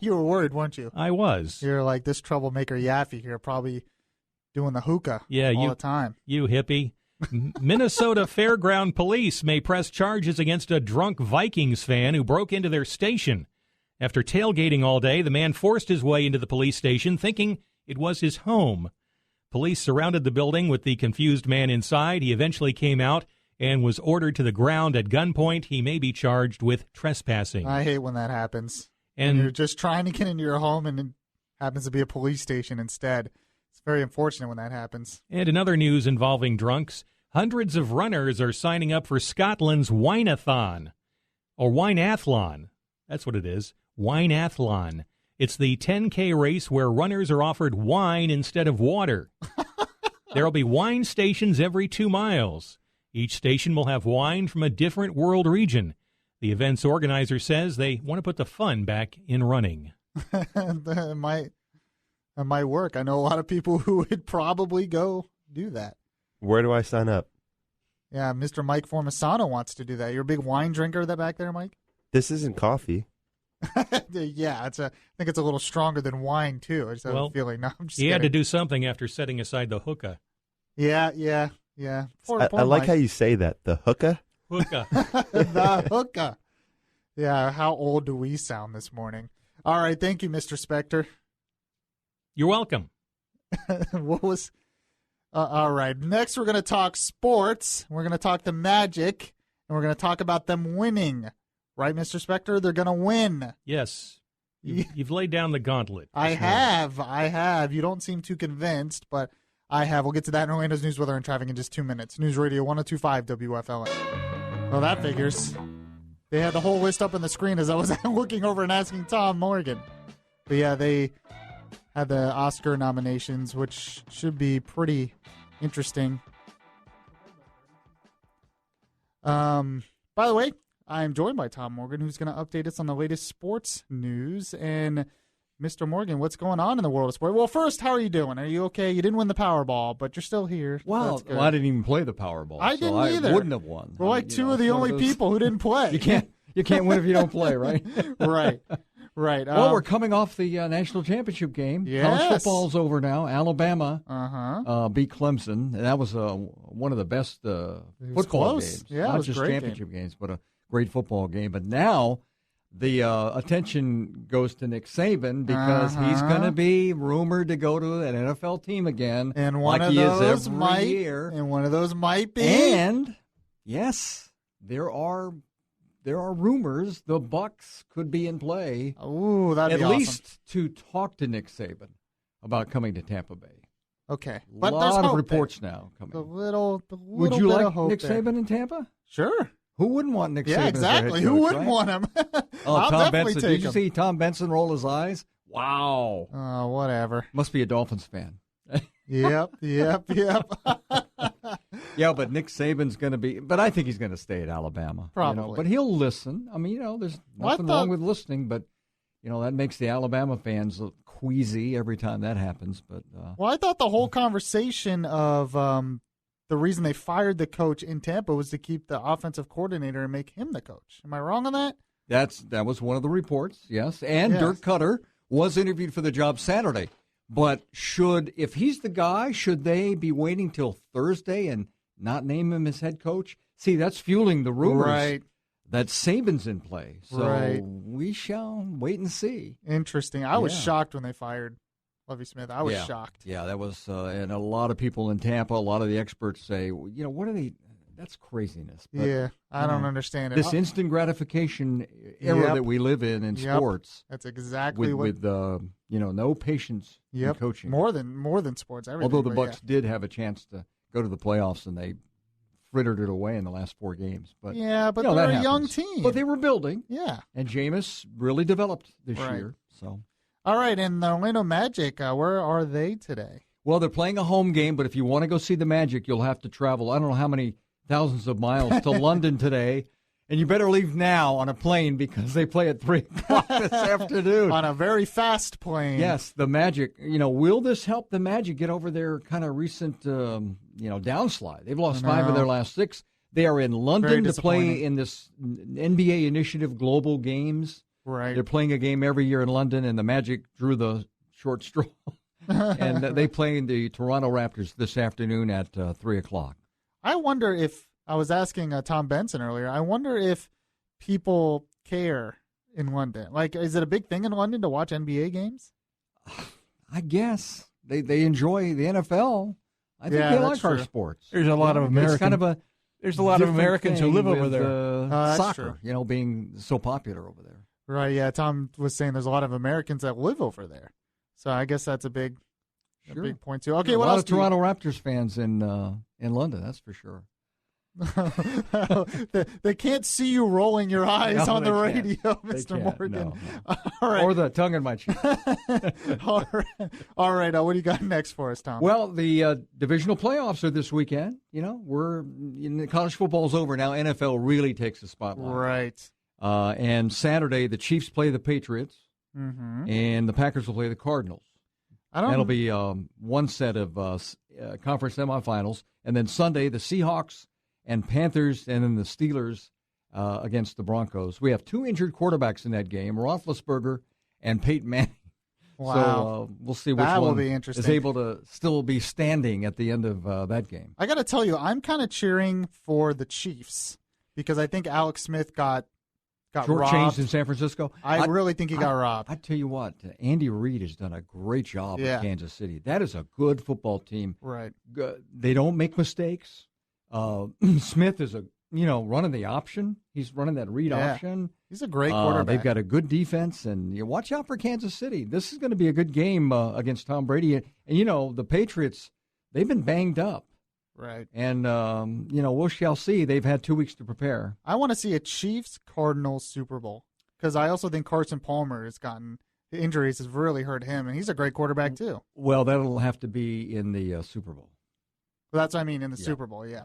You were worried, weren't you? I was. You're like this troublemaker Yaffee here, probably doing the hookah all the time. You hippie. Minnesota Fairground Police may press charges against a drunk Vikings fan who broke into their station. After tailgating all day, the man forced his way into the police station, thinking it was his home. Police surrounded the building with the confused man inside. He eventually came out and was ordered to the ground at gunpoint. He may be charged with trespassing. I hate when that happens. And when you're just trying to get into your home and it happens to be a police station instead. It's very unfortunate when that happens. And in other news involving drunks, hundreds of runners are signing up for Scotland's Wineathon, or Wineathlon. That's what it is, Wineathlon. It's the 10K race where runners are offered wine instead of water. There will be wine stations every 2 miles. Each station will have wine from a different world region. The event's organizer says they want to put the fun back in running. That might work. I know a lot of people who would probably go do that. Where do I sign up? Yeah, Mr. Mike Formisano wants to do that. You're a big wine drinker back there, Mike? This isn't coffee. Yeah, I think it's a little stronger than wine, too. I just have a feeling. No, I'm just he had to do something after setting aside the hookah. Yeah. I like how you say that. The hookah? Hookah. The hookah. Yeah, how old do we sound this morning? All right, thank you, Mr. Spector. You're welcome. All right, next we're going to talk sports. We're going to talk the Magic and we're going to talk about them winning. Right, Mr. Spector? They're going to win. Yes. You've laid down the gauntlet. I have. You don't seem too convinced, but I have. We'll get to that in Orlando's news, weather, and traffic in just 2 minutes. News Radio 102.5 WFLA. Well, that figures. They had the whole list up on the screen as I was looking over and asking Tom Morgan. But yeah, they had the Oscar nominations, which should be pretty interesting. By the way, I'm joined by Tom Morgan, who's going to update us on the latest sports news. And Mr. Morgan, what's going on in the world of sport? Well, first, how are you doing? Are you okay? You didn't win the Powerball, but you're still here. Well, I didn't even play the Powerball. I didn't either. I wouldn't have won. We're like two of the only people who didn't play. You can't win if you don't play, right? Right. Well, we're coming off the national championship game. Yes. College football's over now. Alabama beat Clemson. And that was one of the best football games. Yeah, not just championship games, but a great football game. But now the attention goes to Nick Saban because he's going to be rumored to go to an NFL team again, and one like of he those is every might, year. And one of those might be. And yes, there are rumors the Bucs could be in play. Ooh, that'd be awesome. At least to talk to Nick Saban about coming to Tampa Bay. Okay, but there's a lot of reports now coming. Would you like Nick Saban in Tampa? Sure. Who wouldn't want Nick Saban? Yeah, exactly. As a head coach, Who wouldn't right? want him? Oh, Tom Benson. Did you him. see Tom Benson roll his eyes? Wow. Oh, whatever. Must be a Dolphins fan. Yep. Yeah, but Nick Saban's going to be – but I think he's going to stay at Alabama. Probably. But he'll listen. I mean, there's nothing wrong with listening, but, that makes the Alabama fans look queasy every time that happens. But well, I thought the whole conversation of the reason they fired the coach in Tampa was to keep the offensive coordinator and make him the coach. Am I wrong on that? That was one of the reports, yes. And yes. Dirk Cutter was interviewed for the job Saturday. But if he's the guy, should they be waiting till Thursday and not name him as head coach? See, that's fueling the rumors that Saban's in play. So we shall wait and see. Interesting. I was shocked when they fired Lovie Smith. I was shocked. Yeah, that was, and a lot of people in Tampa, a lot of the experts say, what are they? That's craziness. But, I don't understand it. This instant gratification era that we live in sports. That's exactly with no patience in coaching. More than sports. Everything. Although the Bucs did have a chance to go to the playoffs and they frittered it away in the last 4 games. But but they're a young team. But they were building. Yeah. And Jameis really developed this year. So. All right, and the Orlando Magic, where are they today? Well, they're playing a home game, but if you want to go see the Magic, you'll have to travel. I don't know how many thousands of miles to London today, and you better leave now on a plane because they play at 3 o'clock this afternoon. On a very fast plane. Yes, the Magic. Will this help the Magic get over their kind of recent, downslide? They've lost 5 of their last 6. They are in London to play in this NBA Initiative Global Games. Right. They're playing a game every year in London, and the Magic drew the short straw. And they play the Toronto Raptors this afternoon at 3 o'clock. I wonder if, I was asking Tom Benson earlier, I wonder if people care in London. Like, is it a big thing in London to watch NBA games? I guess. They enjoy the NFL. I think they like our sports. There's a lot of Americans. It's kind of there's a lot of Americans who live over there. Soccer, being so popular over there. Right, yeah. Tom was saying there's a lot of Americans that live over there. So I guess that's a big point, too. Okay, a what lot else? Of Toronto Raptors fans in London, that's for sure. They can't see you rolling your eyes on the radio, Mr. Morgan. No. All right. Or the tongue in my cheek. All right. What do you got next for us, Tom? Well, the divisional playoffs are this weekend. The college football's over now. NFL really takes the spotlight. Right. And Saturday, the Chiefs play the Patriots, and the Packers will play the Cardinals. That'll be one set of conference semifinals. And then Sunday, the Seahawks and Panthers, and then the Steelers against the Broncos. We have 2 injured quarterbacks in that game, Roethlisberger and Peyton Manning. Wow. So we'll see which that will one be interesting. is able to still be standing at the end of that game. I got to tell you, I'm kind of cheering for the Chiefs because I think Alex Smith got shortchanged robbed in San Francisco. I really think he got robbed. I tell you what, Andy Reid has done a great job in Kansas City. That is a good football team. Right. They don't make mistakes. Smith is a running the option. He's running that read option. He's a great quarterback. They've got a good defense, and you watch out for Kansas City. This is going to be a good game against Tom Brady. And, the Patriots, they've been banged up. Right. And, we shall see. They've had 2 weeks to prepare. I want to see a Chiefs-Cardinals Super Bowl because I also think Carson Palmer has gotten injuries, has really hurt him, and he's a great quarterback too. Well, that'll have to be in the Super Bowl. Well, that's what I mean, in the Super Bowl, yeah.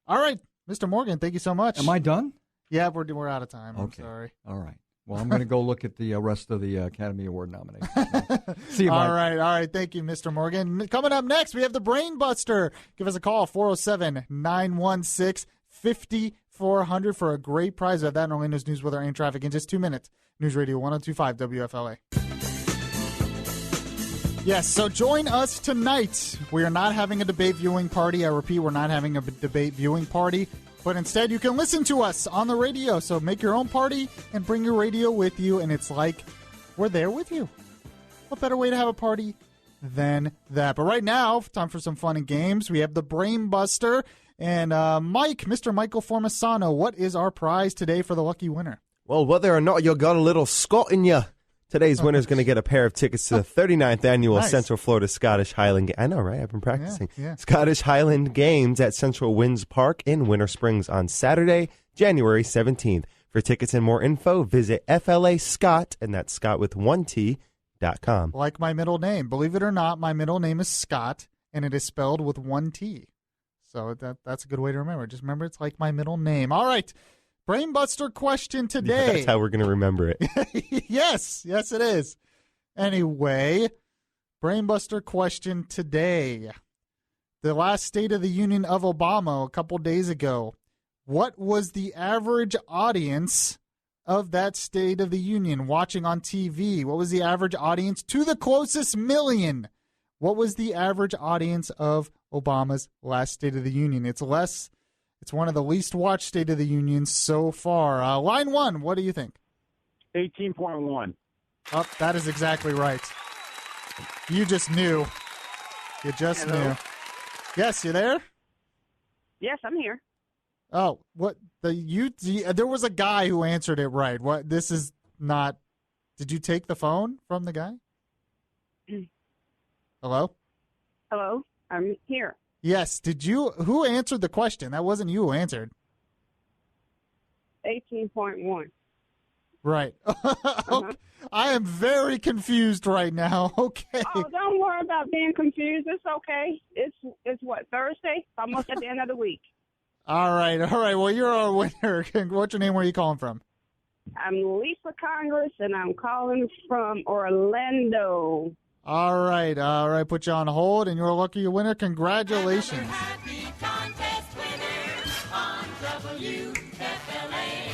All right, Mr. Morgan, thank you so much. Am I done? Yeah, we're out of time. Okay. I'm sorry. All right. Well, I'm going to go look at the rest of the Academy Award nominations. See you, Mike. All right. Thank you, Mr. Morgan. Coming up next, we have the Brain Buster. Give us a call, 407-916-5400 for a great prize. We have that in Orlando's news, weather, and traffic in just 2 minutes. News Radio 102.5 WFLA. Yes, so join us tonight. We are not having a debate viewing party. I repeat, we're not having a debate viewing party. But instead, you can listen to us on the radio. So make your own party and bring your radio with you, and it's like we're there with you. What better way to have a party than that? But right now, time for some fun and games. We have the Brain Buster. And Mr. Michael Formasano, what is our prize today for the lucky winner? Well, whether or not you got a little Scot in you, today's winner is going to get a pair of tickets to the 39th Annual Central Florida Scottish Highland I know, right? I've been practicing. Yeah. Scottish Highland Games at Central Winds Park in Winter Springs on Saturday, January 17th. For tickets and more info, visit FLA Scott, and that's Scott with 1T.com. Like my middle name. Believe it or not, my middle name is Scott, and it is spelled with 1T. So that's a good way to remember. Just remember it's like my middle name. All right. Brainbuster question today. Yeah, that's how we're going to remember it. Yes, it is. Anyway, Brainbuster question today. The last State of the Union of Obama a couple days ago. What was the average audience of that State of the Union watching on TV? What was the average audience to the closest million? What was the average audience of Obama's last State of the Union? It's one of the least watched State of the Unions so far. Line one, what do you think? 18.1. Oh, that is exactly right. You just knew. You just knew. Yes, you there? Yes, I'm here. Oh, what there was a guy who answered it right. What? This is not. Did you take the phone from the guy? Hello? Hello, I'm here. Yes. Did you? Who answered the question? That wasn't you who answered. 18.1. Right. Okay. I am very confused right now. Okay. Oh, don't worry about being confused. It's okay. It's what, Thursday? Almost at the end of the week. All right. Well, you're our winner. What's your name? Where are you calling from? I'm Lisa Congress, and I'm calling from Orlando. All right. Put you on hold, and you're a lucky winner. Congratulations. Happy contest winner on WFLA.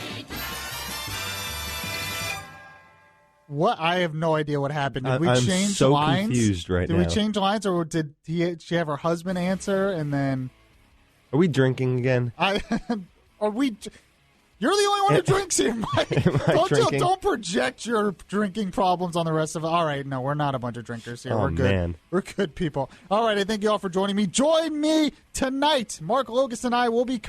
What? I have no idea what happened. Did we I'm change so lines? confused right now. Did we change lines, or did she have her husband answer, and then... Are we drinking again? Are we... You're the only one who drinks here, Mike. Don't project your drinking problems on the rest of it. All right, no, we're not a bunch of drinkers here. We're good. Man. We're good people. All right, I thank you all for joining me. Join me tonight. Mark Logus and I will be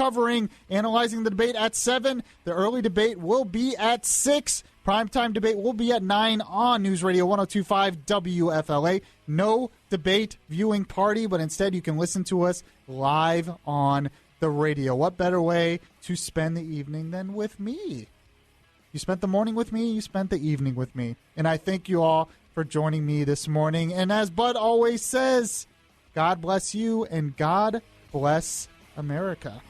analyzing the debate at 7. The early debate will be at 6. Primetime debate will be at 9 on News Radio 102.5 WFLA. No debate viewing party, but instead you can listen to us live on the radio. What better way to spend the evening than with me? You spent the morning with me, you spent the evening with me. And I thank you all for joining me this morning. And as Bud always says, God bless you and God bless America.